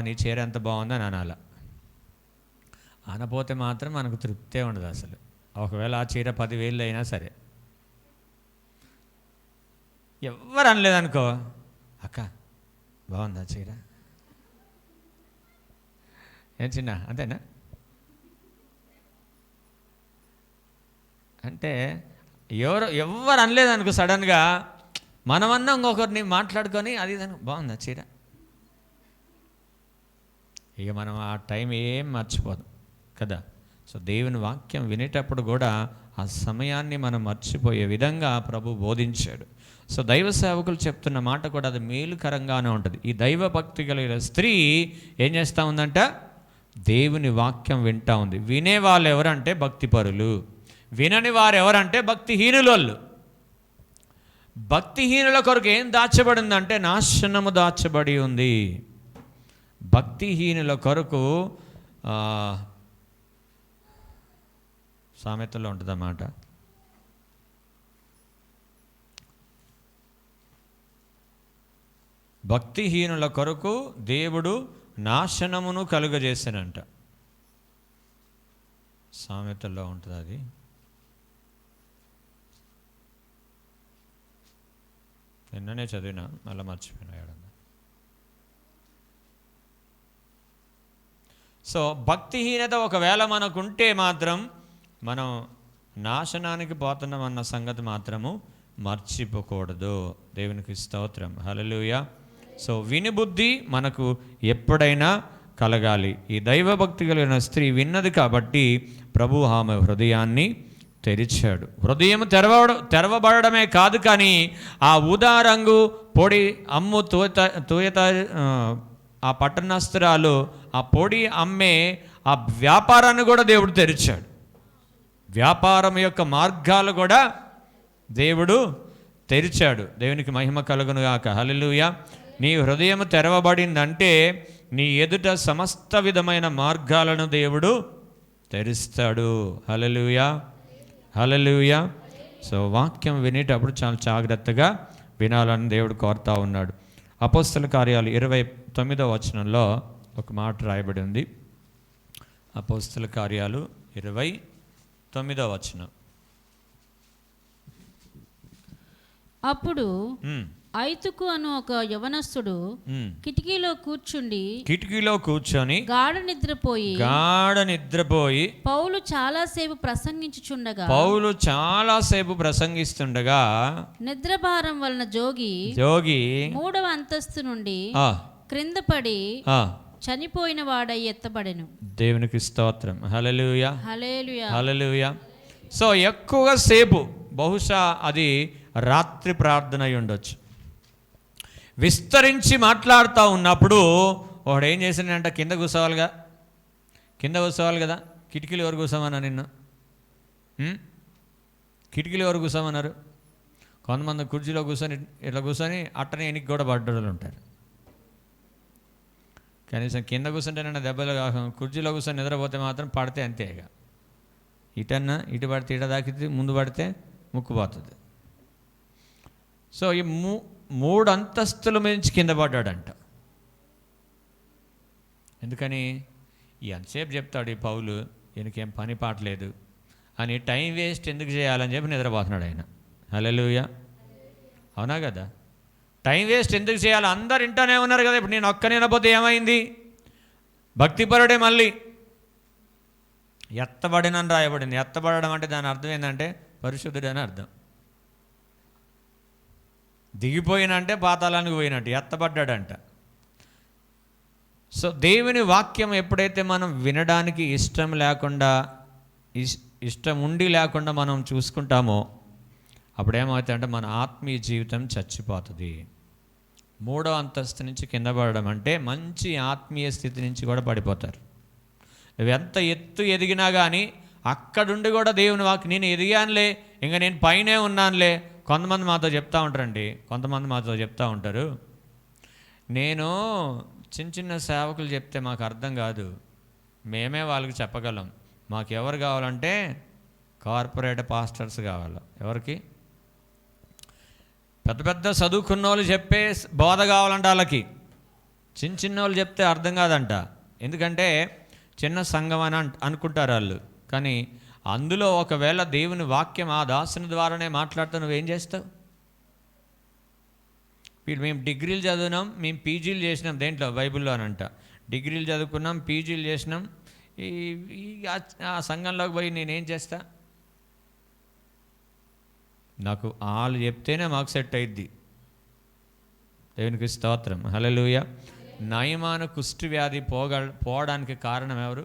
నీ చీర ఎంత బాగుందని అనాల. అనపోతే మాత్రం మనకు తృప్తే ఉండదు అసలు. ఒకవేళ ఆ చీర 10,000 అయినా సరే, ఎవరు అనలేదనుకో, అక్క బాగుందా చీర, ఏం చిన్న అంతేనా? అంటే ఎవరు అనలేదు అనుకో, సడన్గా మనమన్నా ఇంకొకరిని మాట్లాడుకొని అది బాగుందా చీర, ఇక మనం ఆ టైం ఏం మర్చిపోదు కదా. సో దేవుని వాక్యం వినేటప్పుడు కూడా ఆ సమయాన్ని మనం మర్చిపోయే విధంగా ప్రభు బోధించాడు. సో దైవ సేవకులు చెప్తున్న మాట కూడా అది మేలుకరంగానే ఉంటుంది. ఈ దైవ భక్తి కలిగిన స్త్రీ ఏం చేస్తూ ఉందంట, దేవుని వాక్యం వింటూ ఉంది. వినేవాళ్ళు ఎవరంటే భక్తిపరులు, వినని వారు ఎవరంటే భక్తిహీనులు. భక్తిహీనుల కొరకు ఏం దాచబడిందంటే నాశనము దాచబడి ఉంది. భక్తిహీనుల కొరకు సామెతలో ఉంటుందన్నమాట, భక్తిహీనుల కొరకు దేవుడు నాశనమును కలుగజేసానంట. సామెతల్లో ఉంటుంది అది. నిన్ననే చదివినా మళ్ళీ మర్చిపోయినా. సో భక్తిహీనత ఒకవేళ మనకుంటే మాత్రం మనం నాశనానికి పోతున్నామన్న సంగతి మాత్రము మర్చిపోకూడదు. దేవునికి స్తోత్రం, హల్లెలూయా. సో వినిబుద్ధి మనకు ఎప్పుడైనా కలగాలి. ఈ దైవభక్తి కలిగిన స్త్రీ విన్నది కాబట్టి ప్రభు ఆమె హృదయాన్ని తెరిచాడు. హృదయం తెరవబడమే కాదు, కానీ ఆ ఊదా రంగు పొడి అమ్ము తూయత ఆ పట్టణస్తురాలు ఆ పొడి అమ్మే ఆ వ్యాపారాన్ని కూడా దేవుడు తెరిచాడు. వ్యాపారం యొక్క మార్గాలు కూడా దేవుడు తెరిచాడు. దేవునికి మహిమ కలుగును గాక, హల్లెలూయా. నీ హృదయం తెరవబడిందంటే నీ ఎదుట సమస్త విధమైన మార్గాలను దేవుడు తెరుస్తాడు. హల్లెలూయా, హల్లెలూయా. సో వాక్యం వినేటప్పుడు చాలా జాగ్రత్తగా వినాలని దేవుడు కోరుతా ఉన్నాడు. అపోస్తల కార్యాలు 29వ వచనంలో ఒక మాట రాయబడి ఉంది. అపోస్తల కార్యాలు 29వ వచనం. అప్పుడు ఐతుకు అను ఒక యవనస్తుడు కిటికీలో కూర్చొని గాఢ నిద్రపోయి పౌలు చాలాసేపు ప్రసంగిస్తుండగా నిద్రభారం వలన జోగి 3వ అంతస్తు నుండి క్రింద పడి చనిపోయిన వాడై ఎత్తబడెను. దేవునికి స్తోత్రం, హల్లెలూయా, హల్లెలూయా, హల్లెలూయా. సో ఎక్కువగా సేపు, బహుశా అది రాత్రి ప్రార్థన అయి ఉండొచ్చు, విస్తరించి మాట్లాడుతూ ఉన్నప్పుడు వాడు ఏం చేసిందంట, కింద కూర్చోవాలి కదా. కిటికీలు ఎవరు కూర్చోమన్నా నిన్ను? కిటికీలు ఎవరు కూర్చోమన్నారు? కొంతమంది కుర్చీలో కూర్చొని ఇట్లా కూర్చొని అట్టనే ఎనికి కూడా పడ్డోళ్ళు ఉంటారు. కనీసం కింద కూర్చుంటేనన్నా దెబ్బలు కాక, కుర్చీలో కూర్చొని నిద్రపోతే మాత్రం పడితే అంతే. ఇక ఇటన్నా ఇటు పడితే ఇట దాకితే, ముందు పడితే ముక్కుపోతుంది. సో ఈ 3 అంతస్తుల నుంచి కింద పడ్డాడంట. ఎందుకని? ఎంతసేపు చెప్తాడు ఈ పౌలు, ఈయనకేం పని పాటలేదు అని టైం వేస్ట్ ఎందుకు చేయాలని చెప్పి నిద్రపోతున్నాడు ఆయన. హల్లెలూయా, అవునా కదా? టైం వేస్ట్ ఎందుకు చేయాలి? అందరు ఇంటానే ఉన్నారు కదా. ఇప్పుడు నేను ఒక్కనే పోతే ఏమైంది? భక్తిపరుడే మళ్ళీ ఎత్తబడినని రాయబడింది. ఎత్తబడడం అంటే దాని అర్థం ఏంటంటే పరిశుద్ధుడు అని అర్థం. దిగిపోయినంటే పాతాళానికి పోయినట్టు, ఎత్తబడ్డాడంట. సో దేవుని వాక్యం ఎప్పుడైతే మనం వినడానికి ఇష్టం ఉండి లేకుండా మనం చూసుకుంటామో అప్పుడు ఏమవుతుందంటే మన ఆత్మీయ జీవితం చచ్చిపోతుంది. 3వ అంతస్తు నుంచి కింద పడడం అంటే మంచి ఆత్మీయ స్థితి నుంచి కూడా పడిపోతారు. నువ్వు ఎంత ఎత్తు ఎదిగినా కానీ అక్కడుండి కూడా దేవుని వాక్యం, నేను ఎదిగానులే, ఇంకా నేను పైనే ఉన్నానులే. కొంతమంది మాతో చెప్తా ఉంటారు, నేను చిన్న సేవకులు చెప్తే మాకు అర్థం కాదు, మేమే వాళ్ళకి చెప్పగలం. మాకు ఎవరు కావాలంటే కార్పొరేట్ పాస్టర్స్ కావాలి. ఎవరికి? పెద్ద చదువుకున్న వాళ్ళు చెప్పే బోధ కావాలంట వాళ్ళకి. చిన్న వాళ్ళు చెప్తే అర్థం కాదంట. ఎందుకంటే చిన్న సంఘం అని అనుకుంటారు వాళ్ళు. కానీ అందులో ఒకవేళ దేవుని వాక్యం ఆ దాసుని ద్వారానే మాట్లాడుతూ నువ్వేం చేస్తావు? మేము డిగ్రీలు చదివినాం, మేము పీజీలు చేసినాం, దేంట్లో? బైబిల్లో అనంట. డిగ్రీలు చదువుకున్నాం, పీజీలు చేసినాం, ఆ సంఘంలోకి పోయి నేనేం చేస్తా? నాకు వాళ్ళు చెప్తేనే మాకు సెట్ అయింది. దేవునికి స్తోత్రం. హల్లెలూయా. నయమాను కుష్టి వ్యాధి పోవడానికి కారణం ఎవరు?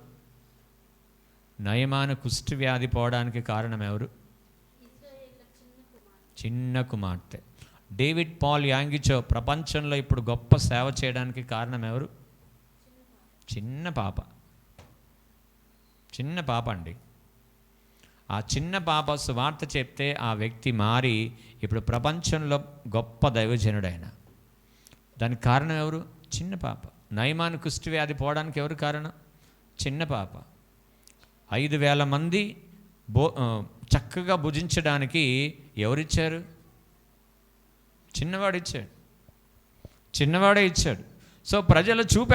నయమాను కుష్టి వ్యాధి పోవడానికి కారణం ఎవరు? చిన్న కుమార్తె. డేవిడ్ పాల్ యాంగిచో ప్రపంచంలో ఇప్పుడు గొప్ప సేవ చేయడానికి కారణం ఎవరు? చిన్న పాప. చిన్న పాప అండి. ఆ చిన్న పాప సువార్త చెప్తే ఆ వ్యక్తి మారి ఇప్పుడు ప్రపంచంలో గొప్ప దైవజనుడైన. దానికి కారణం ఎవరు? చిన్న పాప. నయమాను కుష్టి వ్యాధి పోవడానికి ఎవరు కారణం? చిన్న పాప. 5,000 మంది చక్కగా భుజించడానికి ఎవరిచ్చారు? చిన్నవాడే ఇచ్చాడు. సో ప్రజల చూపు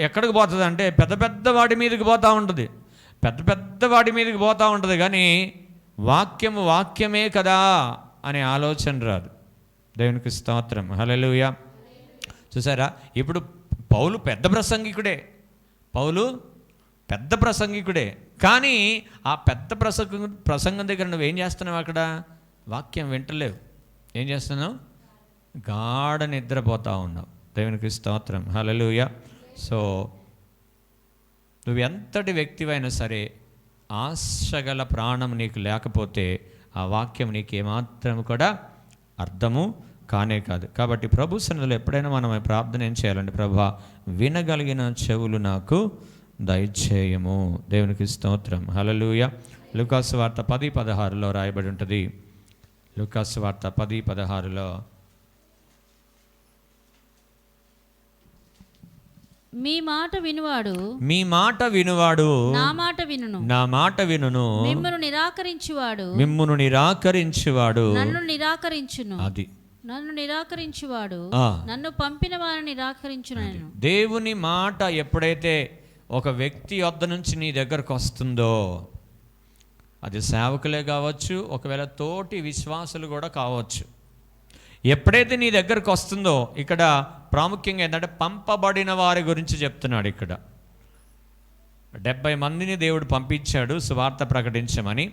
ఎక్కడికి పోతుంది అంటే పెద్ద వాడి మీదకి పోతూ ఉంటుంది. పెద్ద వాడి మీదకి పోతూ ఉంటుంది, కానీ వాక్యమే కదా అనే ఆలోచన రాదు. దేవునికి స్తోత్రం. హల్లెలూయా. చూసారా, ఇప్పుడు పౌలు పెద్ద ప్రసంగికుడే, కానీ ఆ పెద్ద ప్రసంగం దగ్గర నువ్వేం చేస్తున్నావు? అక్కడ వాక్యం వింటలేవు. ఏం చేస్తున్నావు? గాఢ నిద్రపోతూ ఉన్నావు. దేవునికి స్తోత్రం. హల్లెలూయా. సో నువ్వు ఎంతటి వ్యక్తివైనా సరే ఆశగల ప్రాణం నీకు లేకపోతే ఆ వాక్యం నీకు ఏమాత్రం కూడా అర్థము కానే కాదు. కాబట్టి ప్రభు సన్నిధిలో ఎప్పుడైనా మనం ప్రార్థన ఏం చేయాలంటే, ప్రభువా వినగలిగిన చెవులు నాకు దయచేయము. దేవునికి స్తోత్రం. హల్లెలూయా. లూకాసు వార్త 10:16 రాయబడి ఉంటుంది. లూకాసు వార్త 10:16 మీ మాట వినువాడు నా మాట వినును మిమ్మును నిరాకరించువాడు నన్ను నిరాకరించువాడు నన్ను పంపిన వారిని నిరాకరించును. దేవుని మాట ఎప్పుడైతే ఒక వ్యక్తి వద్ద నుంచి నీ దగ్గరకు వస్తుందో, అది సేవకులే కావచ్చు, ఒకవేళ తోటి విశ్వాసులు కూడా కావచ్చు, ఎప్పుడైతే నీ దగ్గరకు వస్తుందో, ఇక్కడ ప్రాముఖ్యంగా ఏంటంటే పంపబడిన వారి గురించి చెప్తున్నాడు. ఇక్కడ 70 మందిని దేవుడు పంపించాడు సువార్త ప్రకటించమని.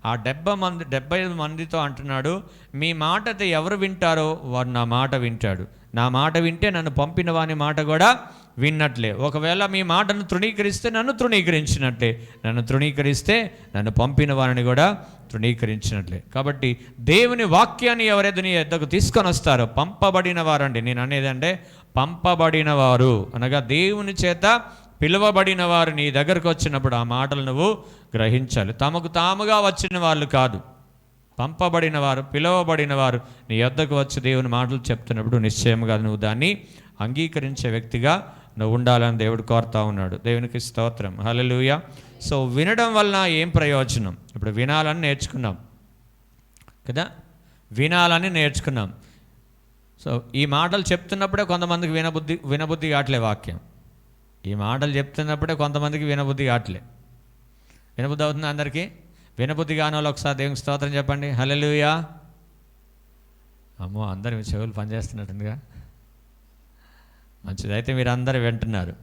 ఆ 70 మందితో అంటున్నాడు, మీ మాట అయితే ఎవరు వింటారో వారు నా మాట వింటాడు. నా మాట వింటే నన్ను పంపిన వాని మాట కూడా విన్నట్లే. ఒకవేళ మీ మాటను తృణీకరిస్తే నన్ను తృణీకరించినట్లే, నన్ను తృణీకరిస్తే నన్ను పంపిన వారిని కూడా తృణీకరించినట్లే. కాబట్టి దేవుని వాక్యాన్ని ఎవరైతే నీ యొద్దకు తీసుకొని వస్తారో, పంపబడిన వారండి. నేను అనేది అంటే పంపబడిన వారు అనగా దేవుని చేత పిలువబడిన వారు నీ దగ్గరకు వచ్చినప్పుడు ఆ మాటలు నువ్వు గ్రహించాలి. తమకు తాముగా వచ్చిన వాళ్ళు కాదు, పంపబడిన వారు, పిలువబడిన వారు నీ యొద్దకు వచ్చి దేవుని మాటలు చెప్తున్నప్పుడు నిశ్చయంగా నువ్వు దాన్ని అంగీకరించే వ్యక్తిగా నువ్వు ఉండాలని దేవుడు కోరుతా ఉన్నాడు. దేవునికి స్తోత్రం. హల్లెలూయా. సో వినడం వలన ఏం ప్రయోజనం? ఇప్పుడు వినాలని నేర్చుకున్నాం కదా, వినాలని నేర్చుకున్నాం. సో ఈ మాటలు చెప్తున్నప్పుడే కొంతమందికి వినబుద్ధి కావట్లే వాక్యం. ఈ మాటలు చెప్తున్నప్పుడే కొంతమందికి వినబుద్ధి కావట్లే. వినబుద్ధి అవుతుంది అందరికీ? వినబుద్ధి కాని వాళ్ళు ఒకసారి దేవునికి స్తోత్రం చెప్పండి. హల్లెలూయా. అమ్మో, అందరు మీ చెవులు పనిచేస్తున్నట్టుగా. మంచిదైతే మీరు అందరూ వింటున్నారు.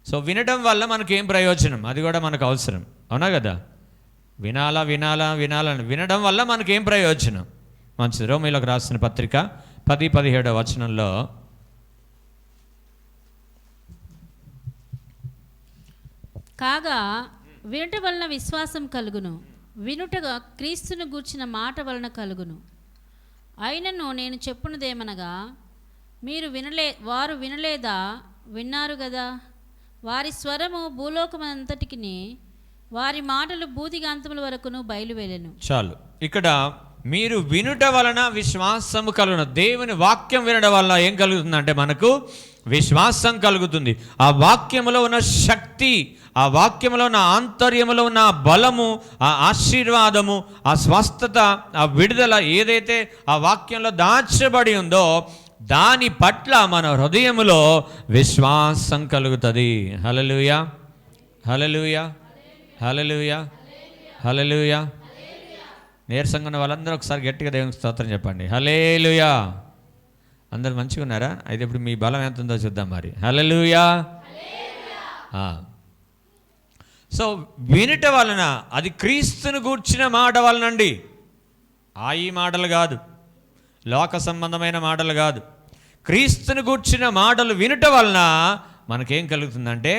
సో వినడం వల్ల మనకేం ప్రయోజనం? అది కూడా మనకు అవసరం, అవునా కదా? వినాలని వినడం వల్ల మనకేం ప్రయోజనం? మంచిది. రోమీయులకు రాసిన పత్రిక 10:17 వచనంలో, కాగా వినుట వలన విశ్వాసం కలుగును, వినుటగా క్రీస్తును గూర్చిన మాట వలన కలుగును. అయినను నేను చెప్పున్నదేమనగా, వారు వినలేదా? విన్నారు కదా. వారి స్వరము భూలోకమంతటికి, వారి మాటలు భూదిగాంతముల వరకును బయలువెళ్ళెను. చాలు. ఇక్కడ మీరు వినుట వలన విశ్వాసము కలుగును. దేవుని వాక్యం వినడం వల్ల ఏం కలుగుతుందంటే మనకు విశ్వాసం కలుగుతుంది. ఆ వాక్యములో ఉన్న శక్తి, ఆ వాక్యములో ఉన్న ఆంతర్యములో ఉన్న బలము, ఆ ఆశీర్వాదము, ఆ స్వస్థత, ఆ విడుదల ఏదైతే ఆ వాక్యంలో దాచబడి ఉందో దాని పట్ల మన హృదయములో విశ్వాసం కలుగుతుంది. హల్లెలూయా, హల్లెలూయా, హల్లెలూయా, హల్లెలూయా. నీరసంగా ఉన్న వాళ్ళందరూ ఒకసారి గట్టిగా దేవునికి స్తోత్రం చెప్పండి. హల్లెలూయా. అందరు మంచిగా ఉన్నారా? అయితే ఇప్పుడు మీ బలం ఎంత ఉందో చూద్దాం మరి. హల్లెలూయా. సో వినుట వలన, అది క్రీస్తును గూర్చిన మాట వలనండి. ఈ మాటలు కాదు, లోక సంబంధమైన మాటలు కాదు. క్రీస్తుని గూర్చిన మాటలు వినుట వలన మనకేం కలుగుతుందంటే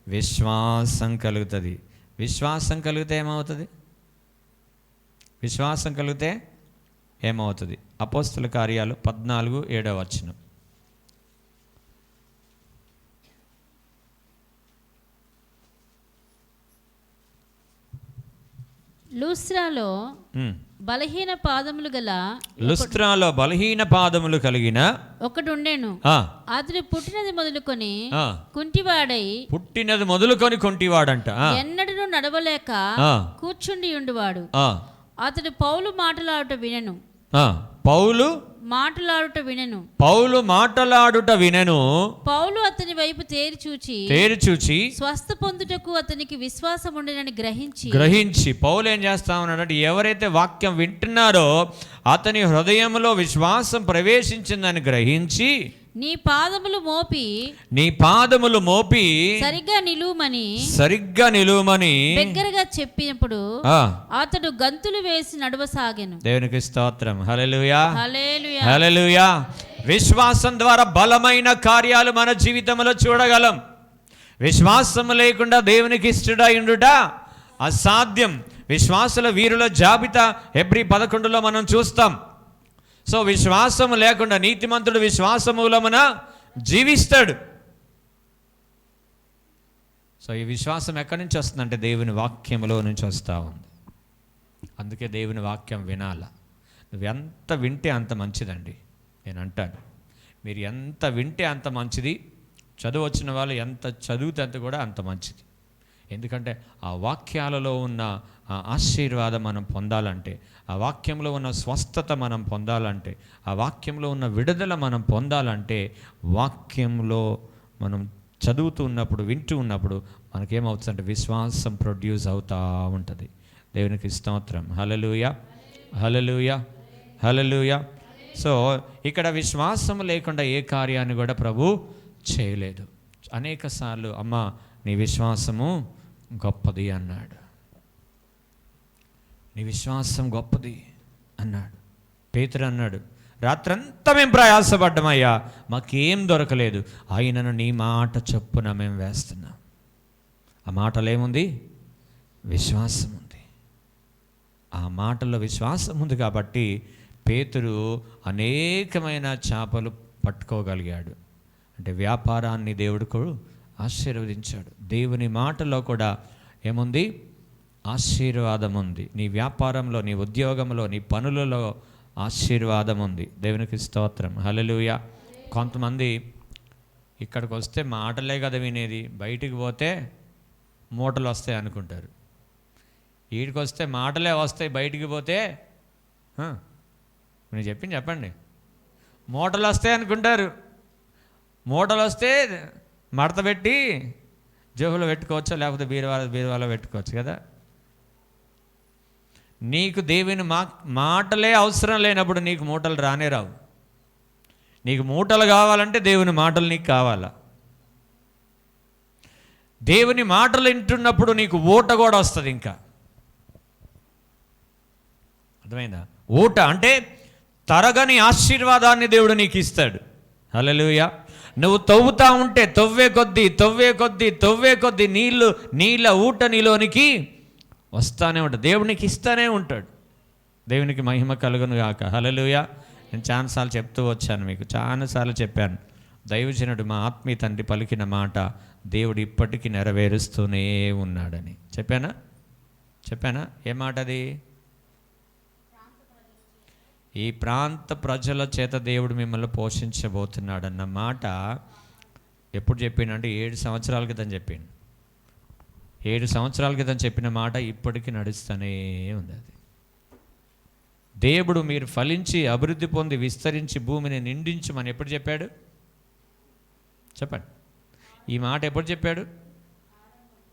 విశ్వాసం కలుగుతుంది. విశ్వాసం కలిగితే ఏమవుతుంది? విశ్వాసం కలిగితే ఏమవుతుంది? అపోస్తుల కార్యాలు 14:7. లూస్త్రాలో బలహీన పాదములు కలిగిన ఒకడుండెను. అతడు పుట్టినది మొదలుకొని కుంటివాడంట. ఎన్నడూ నడవలేక కూర్చుండి ఉండువాడు. అతడు పౌలు మాటలాడుట వినెను. పౌలు అతని వైపు తేరి చూచి స్వస్థ పొందుటకు అతనికి విశ్వాసం ఉండేనని గ్రహించి పౌలు ఏం చేస్తా ఉన్నాడంటే, ఎవరైతే వాక్యం వింటున్నారో అతని హృదయంలో విశ్వాసం ప్రవేశించిందని గ్రహించి నీ పాదములు మోపి సరిగ్గా నిలువమని బిగ్గరగా చెప్పినప్పుడు అతడు గంతులు వేసి నడవసాగెను. దేవునికి స్తోత్రం. హల్లెలూయా, హల్లెలూయా, హల్లెలూయా. విశ్వాసం ద్వారా బలమైన కార్యాలు మన జీవితంలో చూడగలం. విశ్వాసం లేకుండా దేవునికి ఇష్టడై ఉండుట అసాధ్యం. విశ్వాసుల వీరుల జాబితా హెబ్రీ 11లో మనం చూస్తాం. సో విశ్వాసము లేకుండా నీతిమంతుడు విశ్వాసమూలమున జీవిస్తాడు. సో ఈ విశ్వాసం ఎక్కడి నుంచి వస్తుందంటే దేవుని వాక్యంలో నుంచి వస్తూ ఉంది. అందుకే దేవుని వాక్యం వినాల. నువ్వు ఎంత వింటే అంత మంచిదండి. నేను అంటాను, మీరు ఎంత వింటే అంత మంచిది. చదువు వచ్చిన వాళ్ళు ఎంత చదివితే అంత కూడా అంత మంచిది. ఎందుకంటే ఆ వాక్యాలలో ఉన్న ఆశీర్వాదం మనం పొందాలంటే, ఆ వాక్యంలో ఉన్న స్వస్థత మనం పొందాలంటే, ఆ వాక్యంలో ఉన్న విడుదల మనం పొందాలంటే, వాక్యంలో మనం చదువుతూ ఉన్నప్పుడు, వింటూ ఉన్నప్పుడు మనకేమవుతుందంటే విశ్వాసం ప్రొడ్యూస్ అవుతూ ఉంటుంది. దేవునికి స్తోత్రం. హల్లెలూయా, హల్లెలూయా, హల్లెలూయా. సో ఇక్కడ విశ్వాసం లేకుండా ఏ కార్యాన్ని కూడా ప్రభు చేయలేదు. అనేక సార్లు అమ్మా నీ విశ్వాసము గొప్పది అన్నాడు. నీ విశ్వాసం గొప్పది అన్నాడు. పేతురు అన్నాడు, రాత్రంతా మేము ప్రయాసపడ్డామయ్యా, మాకేం దొరకలేదు, ఆయనను నీ మాట చొప్పున మేము వేస్తున్నాం. ఆ మాటలో ఏముంది? విశ్వాసం ఉంది. ఆ మాటల్లో విశ్వాసం ఉంది కాబట్టి పేతురు అనేకమైన చేపలు పట్టుకోగలిగాడు. అంటే వ్యాపారాన్ని దేవుడు ఆశీర్వదించాడు. దేవుని మాటలో కూడా ఏముంది? ఆశీర్వాదం ఉంది. నీ వ్యాపారంలో, నీ ఉద్యోగంలో, నీ పనులలో ఆశీర్వాదం ఉంది. దేవునికి స్తోత్రం. హల్లెలూయా. కొంతమంది ఇక్కడికి వస్తే మాటలే కదా వినేది, బయటికి పోతే మూటలు వస్తాయి అనుకుంటారు. వీడికి వస్తే మాటలే వస్తాయి, బయటికి పోతే నేను చెప్పండి, మూటలు వస్తాయి అనుకుంటారు. మూటలు వస్తే మడత పెట్టి జేబులో పెట్టుకోవచ్చు, లేకపోతే బీరువాలో పెట్టుకోవచ్చు కదా. నీకు దేవుని మాటలే అవసరం లేనప్పుడు నీకు మూటలు రానే రావు. నీకు మూటలు కావాలంటే దేవుని మాటలు నీకు కావాలా. దేవుని మాటలు వింటున్నప్పుడు నీకు ఊట కూడా వస్తుంది. ఇంకా అర్థమైందా? ఊట అంటే తరగని ఆశీర్వాదాన్ని దేవుడు నీకు ఇస్తాడు. హల్లెలూయా. నువ్వు తవ్వుతా ఉంటే తవ్వే కొద్దీ నీళ్ళ ఊట నీలోనికి వస్తానే ఉంటుంది. దేవునికి ఇస్తానే ఉంటాడు. దేవునికి మహిమ కలుగును గాక. హల్లెలూయా. నేను చాలాసార్లు చెప్తూ వచ్చాను, మీకు చాలాసార్లు చెప్పాను. దైవజనుడు మా ఆత్మీయ తండ్రి పలికిన మాట దేవుడు ఇప్పటికీ నెరవేరుస్తూనే ఉన్నాడని చెప్పానా? ఏ మాట అది? ఈ ప్రాంత ప్రజల చేత దేవుడు మిమ్మల్ని పోషించబోతున్నాడన్న మాట ఎప్పుడు చెప్పిండంటే 7 సంవత్సరాల క్రితం చెప్పిండు. 7 సంవత్సరాల క్రితం చెప్పిన మాట ఇప్పటికీ నడుస్తూనే ఉంది. అది దేవుడు మీరు ఫలించి అభివృద్ధి పొంది విస్తరించి భూమిని నిండించమని ఎప్పుడు చెప్పాడు? చెప్పండి. ఈ మాట ఎప్పుడు చెప్పాడు?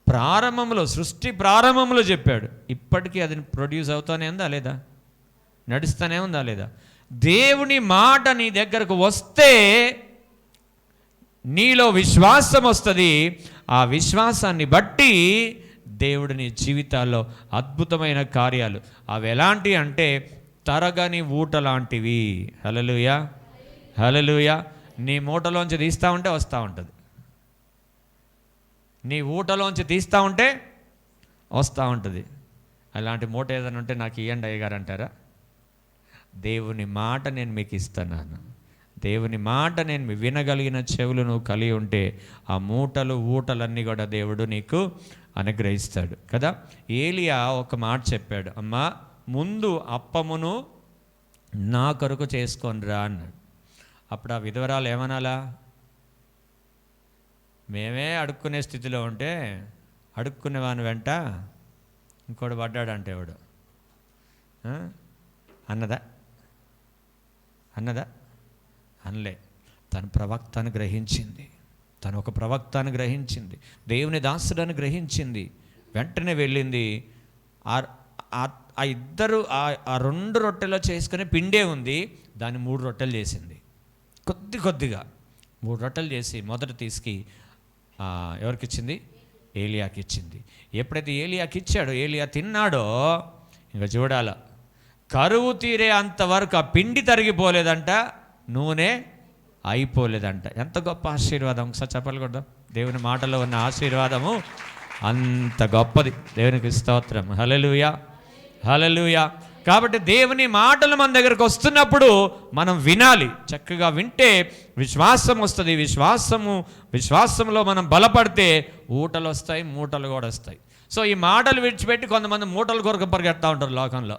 ప్రారంభంలో, సృష్టి ప్రారంభంలో చెప్పాడు. ఇప్పటికీ అది ప్రొడ్యూస్ అవుతానే ఉందా లేదా? నడుస్తూనే ఉందా లేదా? దేవుని మాట నీ దగ్గరకు వస్తే నీలో విశ్వాసం వస్తుంది. ఆ విశ్వాసాన్ని బట్టి దేవుడు నీ జీవితాల్లో అద్భుతమైన కార్యాలు, అవి ఎలాంటి అంటే తరగని ఊట లాంటివి. హల్లెలూయా, హల్లెలూయా. నీ మూటలోంచి తీస్తూ ఉంటే వస్తూ ఉంటుంది, నీ ఊటలోంచి తీస్తూ ఉంటే వస్తూ ఉంటుంది. అలాంటి మూట ఏదైనా ఉంటే నాకు ఇయ్యండి అయ్యగారు అంటారా? దేవుని మాట నేను మీకు ఇస్తున్నాను. దేవుని మాట నేను వినగలిగిన చెవులు నువ్వు కలిగి ఉంటే ఆ మూటలు ఊటలన్నీ కూడా దేవుడు నీకు అనుగ్రహిస్తాడు కదా. ఏలియా ఒక మాట చెప్పాడు, అమ్మా ముందు అప్పమును నా కొరకు చేసుకొనిరా అన్నాడు. అప్పుడు ఆ విధవరాలు ఏమనాలా? మేమే అడుక్కునే స్థితిలో ఉంటే అడుక్కునేవాని వెంట ఇంకోటి పడ్డాడంటే ఎవడు అన్నదా? అనలే. తను ప్రవక్తను గ్రహించింది, తను ఒక ప్రవక్తను గ్రహించింది, దేవుని దాసుడని గ్రహించింది. వెంటనే వెళ్ళింది. ఆ ఇద్దరు ఆ 2 రొట్టెలో చేసుకునే పిండే ఉంది, దాన్ని 3 రొట్టెలు చేసింది. కొద్దిగా 3 రొట్టెలు చేసి మొదట తీసుకు ఎవరికి ఇచ్చింది? ఏలియాకి ఇచ్చింది. ఎప్పుడైతే ఏలియాకి ఇచ్చాడో, ఏలియా తిన్నాడో, ఇంకా చూడాల, కరువు తీరే అంతవరకు ఆ పిండి తరిగిపోలేదంట, నూనె అయిపోలేదంట. ఎంత గొప్ప ఆశీర్వాదం! ఒకసారి చెప్పాలి కూడా. దేవుని మాటలో ఉన్న ఆశీర్వాదము అంత గొప్పది. దేవునికి స్తోత్రం. హల్లెలూయా, హల్లెలూయా. కాబట్టి దేవుని మాటలు మన దగ్గరకు వస్తున్నప్పుడు మనం వినాలి. చక్కగా వింటే విశ్వాసం వస్తుంది. విశ్వాసంలో మనం బలపడితే ఊటలు వస్తాయి, మూటలు కూడా వస్తాయి. సో ఈ మాటలు విడిచిపెట్టి కొంతమంది మూటల కొరకు పరిగెడతా ఉంటారు లోకంలో.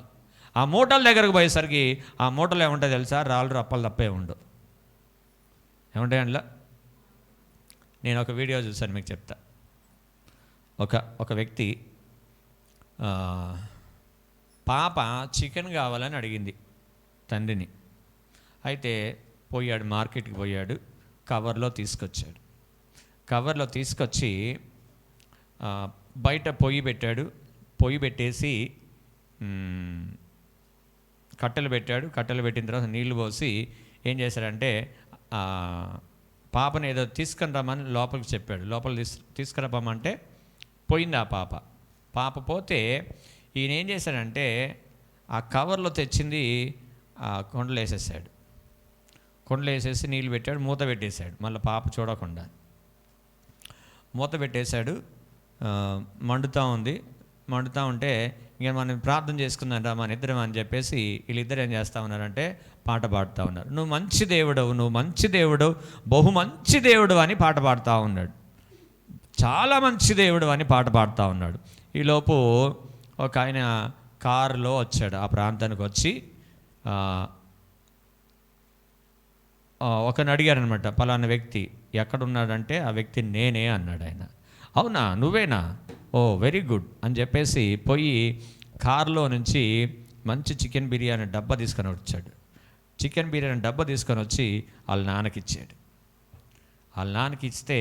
ఆ మూటల దగ్గరకు పోయేసరికి ఆ మూటలు ఏముంటాయి తెలుసా? రాళ్ళు రప్పలు తప్పే ఉండవు. ఏముంటాయి అందులో? నేను ఒక వీడియో చూసాను, మీకు చెప్తా. ఒక వ్యక్తి పాప చికెన్ కావాలని అడిగింది తండ్రిని. అయితే పోయాడు, మార్కెట్కి పోయాడు, కవర్లో తీసుకొచ్చాడు. కవర్లో తీసుకొచ్చి బయట పొయ్యి పెట్టాడు. పొయ్యి పెట్టేసి కట్టెలు పెట్టాడు. కట్టెలు పెట్టిన తర్వాత నీళ్లు పోసి ఏం చేశాడంటే పాపని ఏదో తీసుకుని రమ్మని లోపలికి చెప్పాడు. లోపల తీసుకురమ్మంటే పోయింది ఆ పాప పోతే ఈయన ఏం చేశాడంటే ఆ కవర్లో తెచ్చింది కొండలు వేసేసాడు. కొండలు వేసేసి నీళ్ళు పెట్టాడు, మూత పెట్టేశాడు. మళ్ళీ పాప చూడకుండా మూత పెట్టేశాడు. మండుతూ ఉంటే ఇంక మనం ప్రార్థన చేసుకుందాం మన ఇద్దరం అని చెప్పేసి వీళ్ళిద్దరు ఏం చేస్తూ ఉన్నారంటే పాట పాడుతూ ఉన్నారు. నువ్వు మంచి దేవుడవు, బహు మంచి దేవుడు అని పాట పాడుతూ ఉన్నాడు. చాలా మంచి దేవుడు అని పాట పాడుతూ ఉన్నాడు. ఈలోపు ఒక ఆయన కారులో వచ్చాడు. ఆ ప్రాంతానికి వచ్చి ఒకరిని అడిగారనమాట, పలానా వ్యక్తి ఎక్కడున్నాడంటే ఆ వ్యక్తి నేనే అన్నాడు. ఆయన అవునా, నువ్వేనా, ఓ వెరీ గుడ్ అని చెప్పేసి పోయి కారులో నుంచి మంచి చికెన్ బిర్యానీ డబ్బా తీసుకొని వచ్చాడు. చికెన్ బిర్యానీ డబ్బా తీసుకొని వచ్చి వాళ్ళ నాన్నకి ఇచ్చాడు. వాళ్ళ నాన్నకి ఇస్తే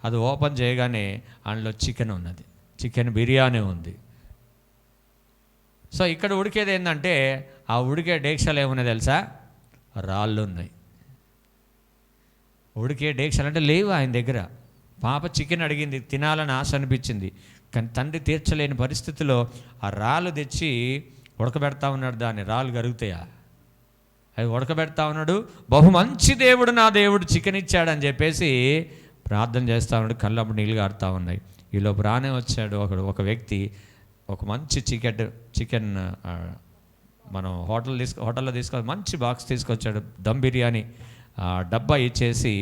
అది ఓపెన్ చేయగానే అందులో చికెన్ బిర్యానీ ఉంది. సో ఇక్కడ ఉడికేది ఏంటంటే ఆ ఉడికే డేక్షలు ఏమున్నాయి తెలుసా? రాళ్ళు ఉన్నాయి. ఉడికే డేక్షలు అంటే లేవు ఆయన దగ్గర. పాప చికెన్ అడిగింది, తినాలని ఆశ అనిపించింది, కానీ తండ్రి తీర్చలేని పరిస్థితిలో ఆ రాళ్ళు తెచ్చి ఉడకబెడతా ఉన్నాడు. దాన్ని రాళ్ళు కరుగుతాయా? అవి ఉడకబెడతా ఉన్నాడు. బహు మంచి దేవుడు నా దేవుడు చికెన్ ఇచ్చాడని చెప్పేసి ప్రార్థన చేస్తూ ఉన్నాడు. కళ్ళప్పుడు నీళ్ళు కారుతూ ఉన్నాయి. ఈలోపు రానే వచ్చాడు ఒక వ్యక్తి. ఒక మంచి చికెన్ మనం హోటల్లో తీసుకొని మంచి బాక్స్ తీసుకొచ్చాడు. దమ్ బిర్యానీ డబ్బా ఇచ్చేసి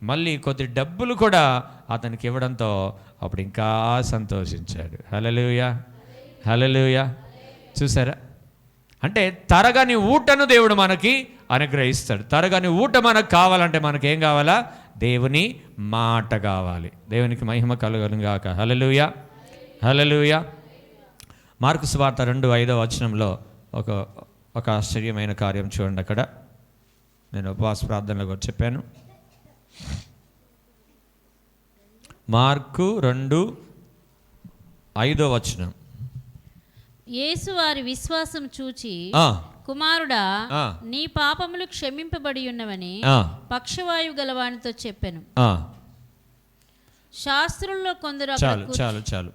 మళ్ళీ కొద్ది డబ్బులు కూడా అతనికి ఇవ్వడంతో అప్పుడు ఇంకా సంతోషించాడు. హల్లెలూయా, హల్లెలూయా. చూసారా? అంటే తరగని ఊటను దేవుడు మనకి అనుగ్రహిస్తాడు. తరగని ఊట మనకు కావాలంటే మనకేం కావాలా? దేవుని మాట కావాలి. దేవునికి మహిమ కలుగునుగాక. హల్లెలూయా, హల్లెలూయా. మార్కు సువార్త 2:5 ఒక ఆశ్చర్యమైన కార్యం చూడండి. అక్కడ నేను ఉపవాస ప్రార్థనలో కూడా చెప్పాను. మార్కు 2:5 యేసు వారి విశ్వాసం చూచి, కుమారుడా, నీ పాపములు క్షమింపబడి ఉన్నవని పక్షవాయువు గలవానితో చెప్పాను. శాస్త్రుల్లో కొందరు చాలు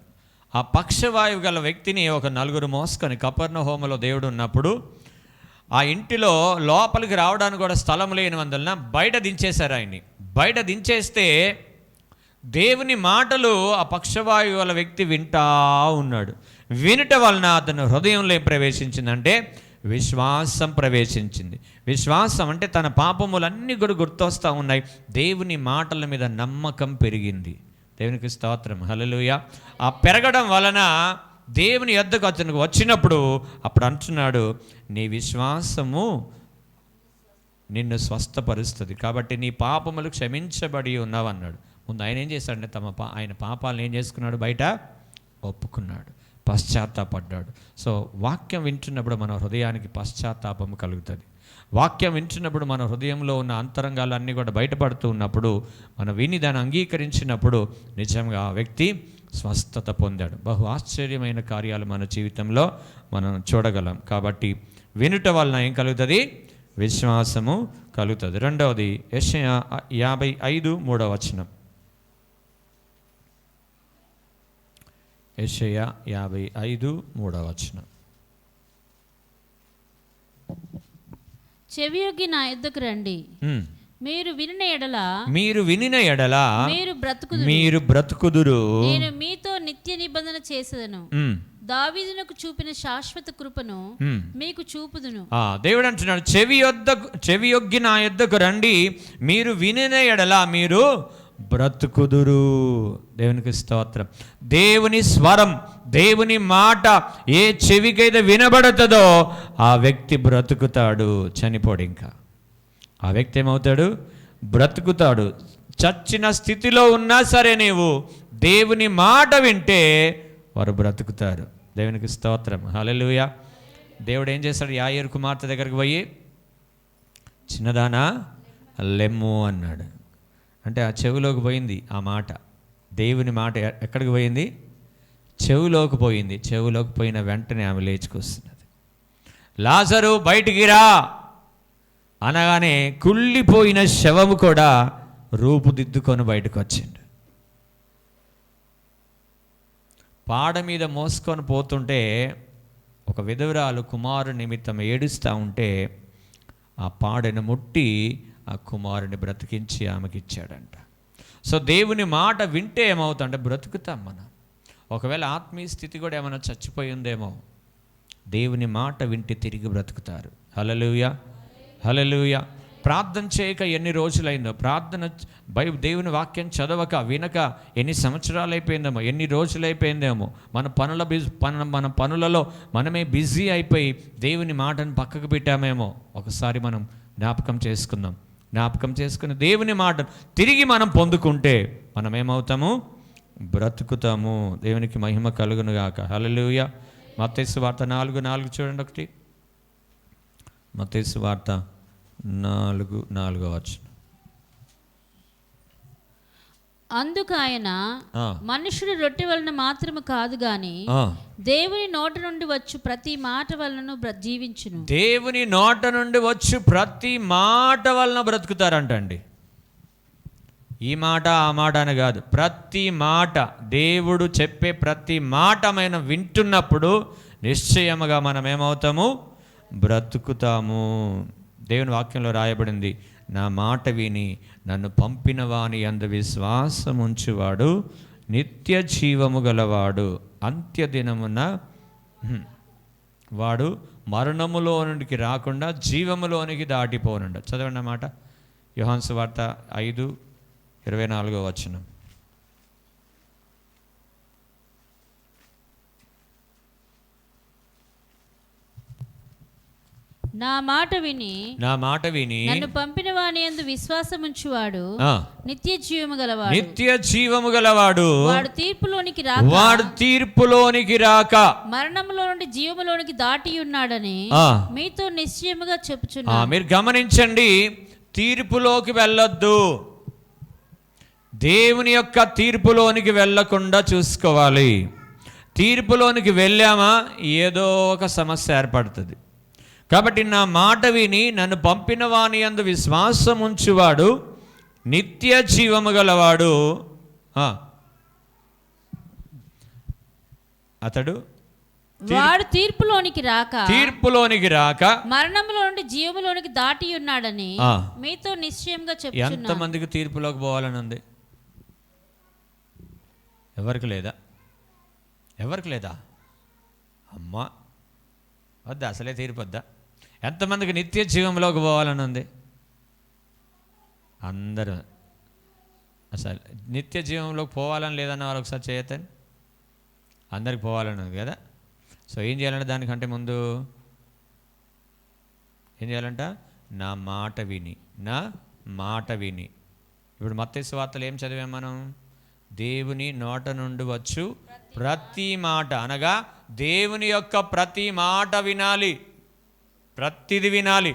ఆ పక్షవాయువు గల వ్యక్తిని ఒక 4 మోసుకొని కపెర్నహూములో దేవుడు ఉన్నప్పుడు ఆ ఇంటిలో లోపలికి రావడానికి కూడా స్థలం లేనివందువలన బయట దించేశారు ఆయన్ని. బయట దించేస్తే దేవుని మాటలు ఆ పక్షవాయు గల వ్యక్తి వింటా ఉన్నాడు. వినట వలన అతను హృదయంలో ఏం ప్రవేశించిందంటే విశ్వాసం ప్రవేశించింది. విశ్వాసం అంటే తన పాపములన్నీ కూడా గుర్తొస్తూ ఉన్నాయి. దేవుని మాటల మీద నమ్మకం పెరిగింది. దేవునికి స్తోత్రం, హల్లెలూయా. ఆ పెరగడం వలన దేవుని యొద్దకు అతనికి వచ్చినప్పుడు అప్పుడు అంటున్నాడు, నీ విశ్వాసము నిన్ను స్వస్థపరుస్తుంది, కాబట్టి నీ పాపములు క్షమించబడి ఉన్నావు అన్నాడు. ముందు ఆయన ఏం చేశాడంటే ఆయన పాపాలను ఏం చేసుకున్నాడు? బయట ఒప్పుకున్నాడు, పశ్చాత్తాపడ్డాడు. సో వాక్యం వింటున్నప్పుడు మన హృదయానికి పశ్చాత్తాపం కలుగుతుంది. వాక్యం వింటున్నప్పుడు మన హృదయంలో ఉన్న అంతరంగాలు అన్నీ కూడా బయటపడుతూ ఉన్నప్పుడు మనం విని దాన్ని అంగీకరించినప్పుడు నిజంగా ఆ వ్యక్తి స్వస్థత పొందాడు. బహు ఆశ్చర్యమైన కార్యాలు మన జీవితంలో మనం చూడగలం. కాబట్టి వినుట వలన ఏం కలుగుతుంది? విశ్వాసము కలుగుతుంది. రెండవది యెషయా 55:3 యెషయా 55:3 చెవియొగ్గి నా యొద్దకు రండి, మీరు వినిన ఎడల మీరు బ్రతుకుదురు, నేను మీతో నిత్య నిబంధన చేసేదను, దావీదునకు చూపిన శాశ్వత కృపను మీకు చూపుదును. దేవుడు అంటున్నాడు, చెవియొగ్గి నా యొద్దకు రండి, మీరు వినిన ఎడల మీరు బ్రతుకుదురు. దేవునికి స్తోత్రం. దేవుని స్వరం, దేవుని మాట ఏ చెవికైతే వినబడుతుందో ఆ వ్యక్తి బ్రతుకుతాడు, చనిపోడు. ఇంకా ఆ వ్యక్తి ఏమవుతాడు? బ్రతుకుతాడు. చచ్చిన స్థితిలో ఉన్నా సరే నీవు దేవుని మాట వింటే వారు బ్రతుకుతారు. దేవునికి స్తోత్రం, హల్లెలూయా. దేవుడు ఏం చేస్తాడు? యాయేరు కుమార్తె దగ్గరికి పోయి, చిన్నదానా లెమ్ము అన్నాడు. అంటే ఆ చెవిలోకి పోయింది ఆ మాట. దేవుని మాట ఎక్కడికి పోయింది? చెవిలోకి పోయింది. చెవిలోకి పోయిన వెంటనే ఆమె లేచుకొస్తున్నది. లాజరు బయటికి రా అనగానే కుళ్ళిపోయిన శవము కూడా రూపుదిద్దుకొని బయటకు వచ్చిండు. పాడ మీద మోసుకొని పోతుంటే ఒక విధవరాలు కుమారుని నిమిత్తం ఏడుస్తూ ఉంటే ఆ పాడను ముట్టి ఆ కుమారుని బ్రతికించి ఆమెకి ఇచ్చాడంట. సో దేవుని మాట వింటే ఏమవుతుందంటే బ్రతుకుతాం మనం. ఒకవేళ ఆత్మీయ స్థితి కూడా ఏమైనా చచ్చిపోయిందేమో, దేవుని మాట వింటే తిరిగి బ్రతుకుతారు. హల్లెలూయా, హల్లెలూయా. ప్రార్థన చేయక ఎన్ని రోజులైందో, దేవుని వాక్యం చదవక వినక ఎన్ని సంవత్సరాలు అయిపోయిందేమో, ఎన్ని రోజులు అయిపోయిందేమో. మన పనులలో మనమే బిజీ అయిపోయి దేవుని మాటను పక్కకు పెట్టామేమో. ఒకసారి మనం జ్ఞాపకం చేసుకుని దేవుని మాట తిరిగి మనం పొందుకుంటే మనం ఏమవుతాము? బ్రతుకుతాము. దేవునికి మహిమ కలుగును గాక. హల్లెలూయా. మత్తయి సువార్త 4:4 చూడండి ఒకటి. మత్తయి సువార్త 4:4 అందుకు ఆయన, మనుషుడు రొట్టె వలన మాత్రము కాదు గాని దేవుని నోట నుండి వచ్చు ప్రతి మాట వలన జీవించును. దేవుని నోట నుండి వచ్చు ప్రతి మాట వలన బ్రతుకుతారంటండి. ఈ మాట ఆ మాట అని కాదు, ప్రతి మాట. దేవుడు చెప్పే ప్రతి మాట మనం వింటున్నప్పుడు నిశ్చయముగా మనం ఏమవుతాము? బ్రతుకుతాము. దేవుని వాక్యంలో రాయబడింది, నా మాట విని నన్ను పంపిన వాని యందు విశ్వాసం ఉంచువాడు నిత్య జీవము గలవాడు, అంత్యదినమున వాడు మరణములోనికి రాకుండా జీవములోనికి దాటిపోనుండ. చదవండి అన్నమాట. యోహాను సువార్త 5:24 నా మాట విని నన్ను పంపిన వాని యందు విశ్వాసముంచువాడు నిత్య జీవము గలవాడు, వాడు తీర్పులోనికి రాక మరణములో నుండి జీవములోనికి దాటి ఉన్నాడని మీతో నిశ్చయముగా చెప్పుచున్నా. మీరు గమనించండి, తీర్పులోకి వెళ్ళొద్దు. దేవుని యొక్క తీర్పులోనికి వెళ్ళకుండా చూసుకోవాలి. తీర్పులోనికి వెళ్ళామా ఏదో ఒక సమస్య ఏర్పడుతుంది. కాబట్టి నా మాట విని నన్ను పంపిన వాని యందు విశ్వాసం ఉంచువాడు నిత్య జీవము గలవాడు, వాడు తీర్పులోనికి రాక మరణములో తీర్పులోని జీవములోనికి దాటి ఉన్నాడని మీతో నిశ్చయంగా చెప్తున్నాను. ఎంతమందికి తీర్పులోకి పోవాలని ఉంది? ఎవరికి లేదా? ఎవరికి లేదా? అమ్మా వద్దా, అసలే తీర్పు వద్దా? ఎంతమందికి నిత్య జీవంలోకి పోవాలని ఉంది? అందరూ. అసలు నిత్య జీవంలోకి పోవాలని లేదన్న వారు ఒకసారి చేయొద్దని. అందరికి పోవాలని ఉంది కదా. సో ఏం చేయాలంటే దానికంటే ముందు ఏం చేయాలంట? నా మాట విని, నా మాట విని. ఇప్పుడు మత్తయి సువార్తలు ఏం చదివాం మనం? దేవుని నోట నుండి వచ్చు ప్రతి మాట, అనగా దేవుని యొక్క ప్రతి మాట వినాలి, ప్రతిది వినాలి.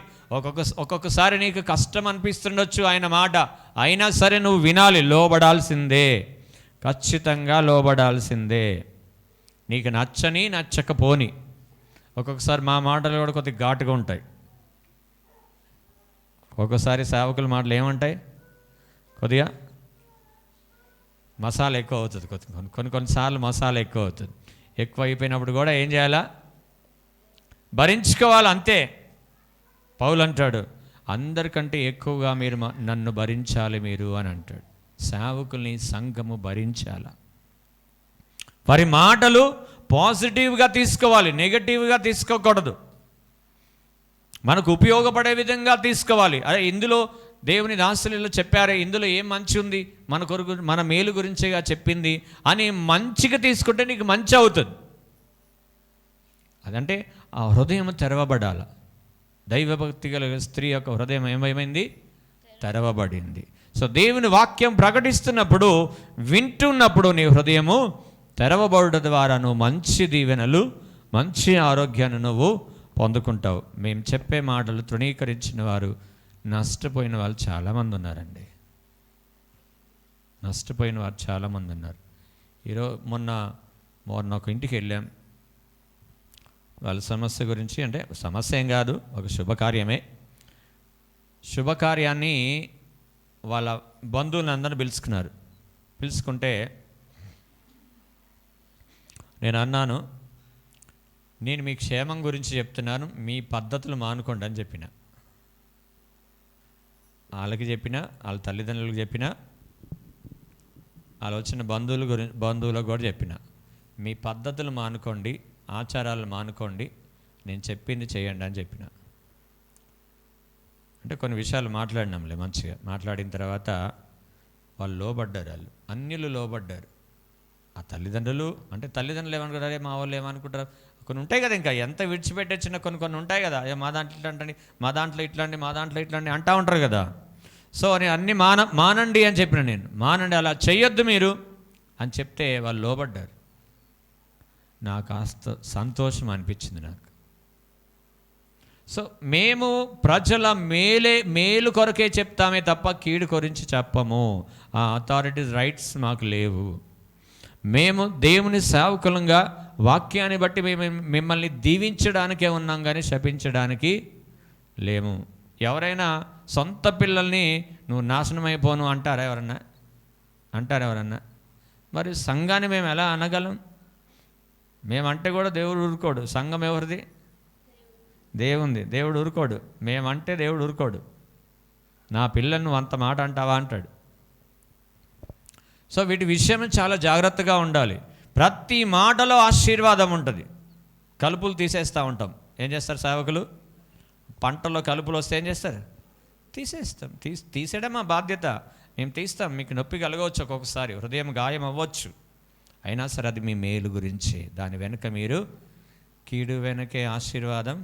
ఒక్కొక్కసారి నీకు కష్టం అనిపిస్తుండొచ్చు ఆయన మాట, అయినా సరే నువ్వు వినాలి, లోబడాల్సిందే, ఖచ్చితంగా లోబడాల్సిందే. నీకు నచ్చని నచ్చకపోని. ఒక్కొక్కసారి మా మాటలు కూడా కొద్దిగా ఘాటుగా ఉంటాయి. ఒక్కొక్కసారి సేవకుల మాటలు ఏముంటాయి? కొద్దిగా మసాలా ఎక్కువ అవుతుంది. కొన్నిసార్లు మసాలా ఎక్కువ అవుతుంది. ఎక్కువ అయిపోయినప్పుడు కూడా ఏం చేయాలా? భరించుకోవాలి, అంతే. పౌలు అంటాడు, అందరికంటే ఎక్కువగా మీరు నన్ను భరించాలి మీరు అని అంటాడు. సేవకుల్ని సంఘము భరించాల. వారి మాటలు పాజిటివ్గా తీసుకోవాలి, నెగటివ్గా తీసుకోకూడదు. మనకు ఉపయోగపడే విధంగా తీసుకోవాలి. అరే ఇందులో దేవుని దాసులలో చెప్పారే, ఇందులో ఏం మంచి ఉంది, మన కొరకు మన మేలు గురించేగా చెప్పింది అని మంచిగా తీసుకుంటే నీకు మంచి అవుతుంది. అదంటే ఆ హృదయం తెరవబడాల. దైవభక్తి గల స్త్రీ యొక్క హృదయం ఏమైంది? తెరవబడింది. సో దేవుని వాక్యం ప్రకటిస్తున్నప్పుడు, వింటున్నప్పుడు నీ హృదయము తెరవబడుట ద్వారా నువ్వు మంచి దీవెనలు, మంచి ఆరోగ్యాన్ని నువ్వు పొందుకుంటావు. మేము చెప్పే మాటలు తృణీకరించిన వారు, నష్టపోయిన వాళ్ళు చాలామంది ఉన్నారండి. నష్టపోయిన వారు చాలామంది ఉన్నారు. ఈరోజు మొన్న ఒక ఇంటికి వెళ్ళాం. వాళ్ళ సమస్య గురించి, అంటే సమస్య ఏం కాదు, ఒక శుభకార్యమే. శుభకార్యాన్ని వాళ్ళ బంధువులను అందరిని పిలుచుకున్నారు. పిలుచుకుంటే నేను అన్నాను, నేను మీ క్షేమం గురించి చెప్తున్నాను, మీ పద్ధతులు మానుకోండి అని చెప్పిన. వాళ్ళకి చెప్పిన, వాళ్ళ తల్లిదండ్రులకు చెప్పిన, వాళ్ళు వచ్చిన బంధువులకు కూడా చెప్పిన, మీ పద్ధతులు మానుకోండి, ఆచారాలు మానుకోండి, నేను చెప్పింది చేయండి అని చెప్పిన. అంటే కొన్ని విషయాలు మాట్లాడినాంలే మంచిగా. మాట్లాడిన తర్వాత వాళ్ళు లోబడ్డారు. వాళ్ళు అన్యులు లోబడ్డారు. ఆ తల్లిదండ్రులు అంటే తల్లిదండ్రులు ఏమనుకుంటారు, మా వాళ్ళు ఏమనుకుంటారు, కొన్ని ఉంటాయి కదా, ఇంకా ఎంత విడిచిపెట్టొచ్చిన కొన్ని ఉంటాయి కదా, మా దాంట్లో ఇట్లా అంటండి, మా దాంట్లో ఇట్లాంటి, మా దాంట్లో ఇట్లాంటి అంటూ ఉంటారు కదా. సో నేను అన్నీ మానండి అని చెప్పిన. నేను మానండి, అలా చెయ్యొద్దు మీరు అని చెప్తే వాళ్ళు లోబడ్డారు. నాకు కాస్త సంతోషం అనిపించింది నాకు. సో మేము ప్రజల మేలు కొరకే చెప్తామే తప్ప కీడు గురించి చెప్పము. ఆ అథారిటీస్ రైట్స్ మాకు లేవు. మేము దేవుని సేవకులంగా వాక్యాన్ని బట్టి మేము మిమ్మల్ని దీవించడానికే ఉన్నాం కానీ శపించడానికి లేము. ఎవరైనా సొంత పిల్లల్ని నువ్వు నాశనం అయిపోను అంటారా ఎవరన్నా? మరి సంఘాన్ని మేము ఎలా అనగలం? మేమంటే కూడా దేవుడు ఊరుకోడు. సంఘం ఎవరిది? దేవుంది. దేవుడు ఊరుకోడు. మేమంటే దేవుడు ఊరుకోడు. నా పిల్లలు నువ్వు అంత మాట అంటావా అంటాడు. సో వీటి విషయం చాలా జాగ్రత్తగా ఉండాలి. ప్రతి మాటలో ఆశీర్వాదం ఉంటుంది. కలుపులు తీసేస్తూ ఉంటాం. ఏం చేస్తారు సేవకులు? పంటలో కలుపులు వస్తే ఏం చేస్తారు? తీసేస్తాం. తీసేయడం మా బాధ్యత. మేము తీస్తాం. మీకు నొప్పి కలగవచ్చు, ఒక్కొక్కసారి హృదయం గాయం అవ్వచ్చు, అయినా సరే అది మీ మేలు గురించి. దాని వెనుక మీరు కీడు వెనకే ఆశీర్వాదం,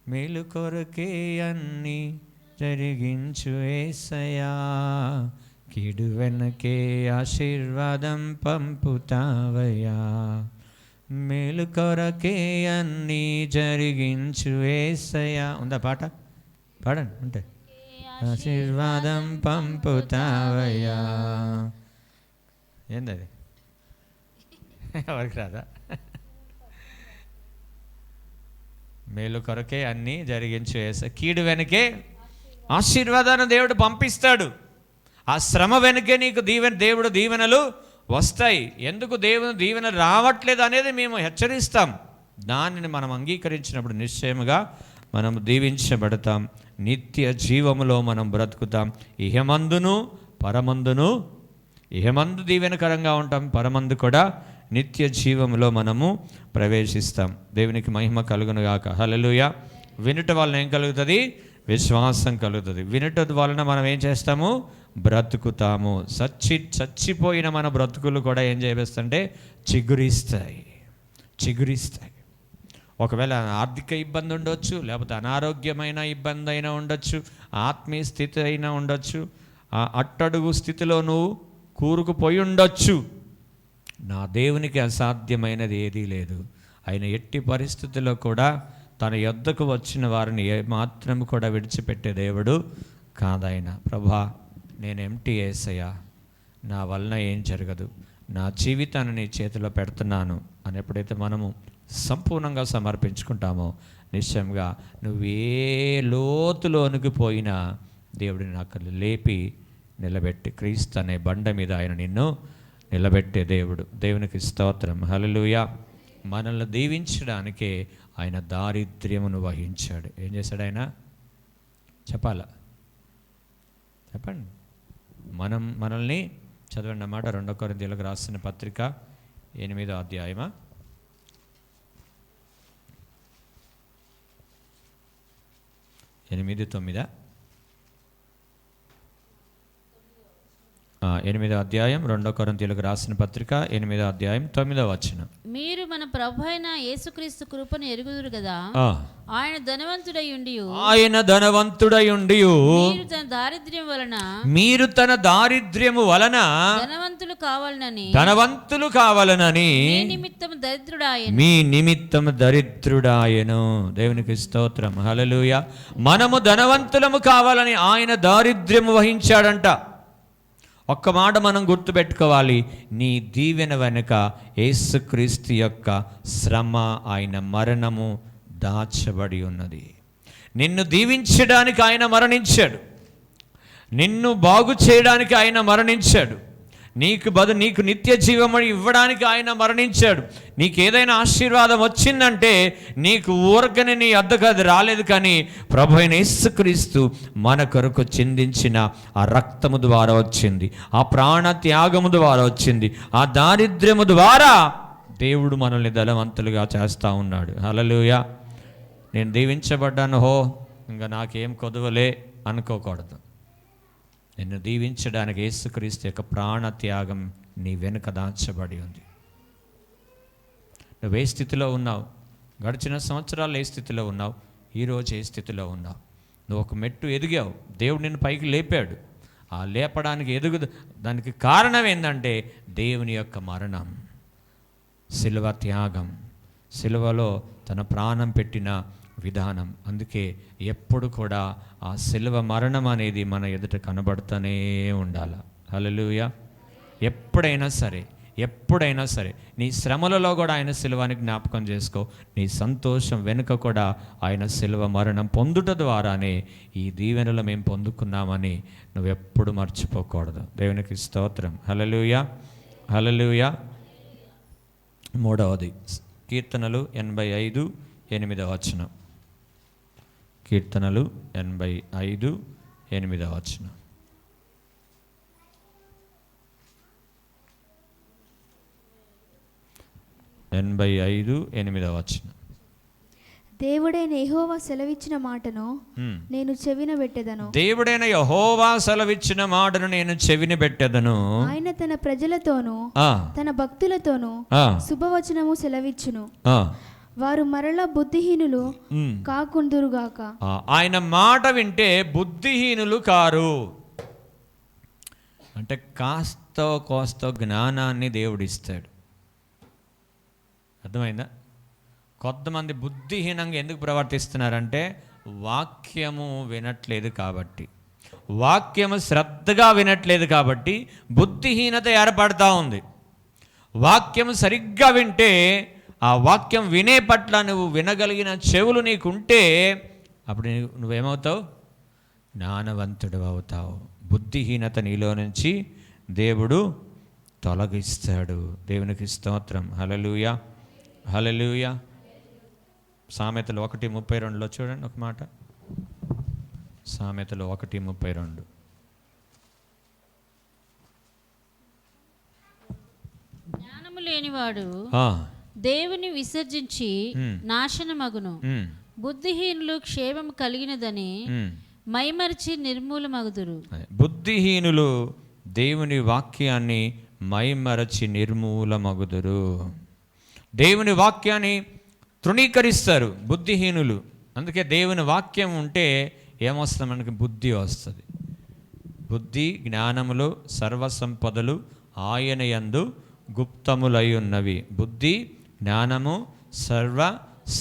మేలు కొరకే అన్నీ జరిగించు యేసయ్యా, కీడు వెనకే ఆశీర్వాదం పంపుతావయ్యా, మేలు కొరకే అన్నీ జరిగించు యేసయ్యా. ఉందా పాట? పాడండి ఉంటే. ఆశీర్వాదం పంపుతావయ్యా. ఏందది? ఎవరికి రాదా? మేలు కొరకే అన్నీ జరిగించు యేసయ్యా, కీడు వెనకే ఆశీర్వాదాన్ని దేవుడు పంపిస్తాడు. ఆ శ్రమ వెనుకే నీకు దేవుడు దీవెనలు వస్తాయి. ఎందుకు దేవుని దీవెనలు రావట్లేదు అనేది మేము హెచ్చరిస్తాం. దానిని మనం అంగీకరించినప్పుడు నిశ్చయముగా మనం దీవించబడతాం, నిత్య జీవములో మనం బ్రతుకుతాం. ఇహమందును పరమందును, ఇహమందు దీవెనకరంగా ఉంటాం, పరమందు కూడా నిత్య జీవములో మనము ప్రవేశిస్తాం. దేవునికి మహిమ కలుగును గాక. హల్లెలూయా. వినుట వలన ఏం కలుగుతుంది? విశ్వాసం కలుగుతుంది. వినుట వలన మనం ఏం చేస్తాము? బ్రతుకుతాము. చచ్చిపోయిన మన బ్రతుకులు కూడా ఏం చేస్తుంటే చిగురిస్తాయి. ఒకవేళ ఆర్థిక ఇబ్బంది ఉండొచ్చు, లేకపోతే అనారోగ్యమైన ఇబ్బంది అయినా ఉండొచ్చు, ఆత్మీయ స్థితి అయినా ఉండొచ్చు, అట్టడుగు స్థితిలో నువ్వు కూరుకుపోయి ఉండొచ్చు. నా దేవునికి అసాధ్యమైనది ఏదీ లేదు. ఆయన ఎట్టి పరిస్థితుల్లో కూడా తన యొద్దకు వచ్చిన వారిని ఏమాత్రం కూడా విడిచిపెట్టే దేవుడు కాదాయన. ప్రభా, నేను ఎంటీ యేసయ్యా, నా వలన ఏం జరగదు, నా జీవితాన్ని నీ చేతిలో పెడుతున్నాను అని ఎప్పుడైతే మనము సంపూర్ణంగా సమర్పించుకుంటామో, నిశ్చయంగా నువ్వే లోతులోనికి పోయినా దేవుడిని నాకు లేపి నిలబెట్టి, క్రీస్తు అనే బండ మీద ఆయన నిన్ను నిలబెట్టే దేవుడు. దేవునికి స్తోత్రం. హల్లెలూయా. మనల్ని దీవించడానికే ఆయన దారిద్ర్యమును వహించాడు. ఏం చేశాడు ఆయన? చెప్పండి. మనల్ని చదవండి అన్నమాట. 2 కొరింథీయులకు రాసిన పత్రిక 8వ అధ్యాయమా, 8-9 8వ అధ్యాయం 2 కొరింథీయులకు రాసిన పత్రిక 8వ అధ్యాయం 9వ వచనం. మీరు మన ప్రభు అయిన యేసుక్రీస్తు కృపను ఎరుగుదురు కదా, ఆయన ధనవంతుడై ఉండి మీరు తన దారిద్ర్యము వలన ధనవంతులు కావాలనని మీ నిమిత్తము దరిద్రుడాయను. దేవునికి స్తోత్రం. హల్లెలూయా. మనము ధనవంతులము కావాలని ఆయన దారిద్ర్యము వహించాడంట. ఒక్క మాట మనం గుర్తుపెట్టుకోవాలి, నీ దీవెన వెనుక యేసుక్రీస్తు యొక్క శ్రమ, ఆయన మరణము దాచబడి ఉన్నది. నిన్ను దీవించడానికి ఆయన మరణించాడు, నిన్ను బాగు చేయడానికి ఆయన మరణించాడు, నీకు నిత్య జీవము ఇవ్వడానికి ఆయన మరణించాడు. నీకు ఏదైనా ఆశీర్వాదం వచ్చిందంటే నీకు ఊరకని నీ అద్దకు అది రాలేదు, కానీ ప్రభు అయిన యేసుక్రీస్తు మన కొరకు చిందించిన ఆ రక్తము ద్వారా వచ్చింది, ఆ ప్రాణ త్యాగము ద్వారా వచ్చింది, ఆ దారిద్ర్యము ద్వారా దేవుడు మనల్ని ధనవంతులుగా చేస్తూ ఉన్నాడు. హల్లెలూయా. నేను దీవించబడ్డాను, ఇంకా నాకేం కొదవలే అనుకోకూడదు. నిన్ను దీవించడానికి యేసుక్రీస్తు యొక్క ప్రాణ త్యాగం నీ వెనుక దాచబడి ఉంది. నువ్వు ఏ స్థితిలో ఉన్నావు? గడిచిన సంవత్సరాలు ఏ స్థితిలో ఉన్నావు? ఈరోజు ఏ స్థితిలో ఉన్నావు? నువ్వు ఒక మెట్టు ఎదిగావు, దేవుడు నిన్ను పైకి లేపాడు. ఆ లేపడానికి దానికి కారణం ఏంటంటే దేవుని యొక్క మరణం, శిలువ త్యాగం, శిలువలో తన ప్రాణం పెట్టిన విధానం. అందుకే ఎప్పుడు కూడా ఆ శిలువ మరణం అనేది మన ఎదుట కనబడుతూనే ఉండాలి. హల్లెలూయా. ఎప్పుడైనా సరే నీ శ్రమలలో కూడా ఆయన శిలువని జ్ఞాపకం చేసుకో. నీ సంతోషం వెనుక కూడా ఆయన శిలువ మరణం పొందుట ద్వారానే ఈ దీవెనలు మేము పొందుకున్నామని నువ్వెప్పుడు మర్చిపోకూడదు. దేవునికి స్తోత్రం. హల్లెలూయా. హల్లెలూయా. 3వది కీర్తనలు 85:8 వచనం. కీర్తనలు 85:8 వచనం. దేవుడైన యెహోవా సెలవిచ్చిన మాటను నేను చెవిన పెట్టెదను. దేవుడైన యెహోవా సెలవిచ్చిన మాటను నేను చెవిన పెట్టెదను. ఆయన తన ప్రజలతోనూ తన భక్తులతోనూ శుభవచనము సెలవిచ్చును. వారు మరలా బుద్ధిహీనులు కాకుందురుగాక. ఆయన మాట వింటే బుద్ధిహీనులు కారు. అంటే కాస్తో కోస్తో జ్ఞానాన్ని దేవుడిస్తాడు. అర్థమైందా? కొంతమంది బుద్ధిహీనంగా ఎందుకు ప్రవర్తిస్తున్నారంటే వాక్యము వినట్లేదు కాబట్టి, వాక్యము శ్రద్ధగా వినట్లేదు కాబట్టి బుద్ధిహీనత ఏర్పడతా ఉంది. వాక్యము సరిగ్గా వింటే, ఆ వాక్యం వినే పట్ల నువ్వు వినగలిగిన చెవులు నీకుంటే అప్పుడు నువ్వేమవుతావు? జ్ఞానవంతుడు అవుతావు. బుద్ధిహీనత నీలో నుంచి దేవుడు తొలగిస్తాడు. దేవునికి స్తోత్రం. హల్లెలూయా. హల్లెలూయా. సామెతలు 1:32 చూడండి ఒక మాట. సామెతలు 1:32. జ్ఞానము లేనివాడు దేవుని విసర్జించి నాశనమగును. బుద్ధిహీనులు క్షేమం కలిగినదని మైమరిచి నిర్మూలమగుదురు. బుద్ధిహీనులు దేవుని వాక్యాన్ని మైమరచి నిర్మూలమగుదురు. దేవుని వాక్యాన్ని తృణీకరిస్తారు బుద్ధిహీనులు. అందుకే దేవుని వాక్యం ఉంటే ఏమొస్తుంది? మనకి బుద్ధి వస్తుంది. బుద్ధి జ్ఞానములు సర్వసంపదలు ఆయన యందు గుప్తములై ఉన్నవి. బుద్ధి జ్ఞానము సర్వ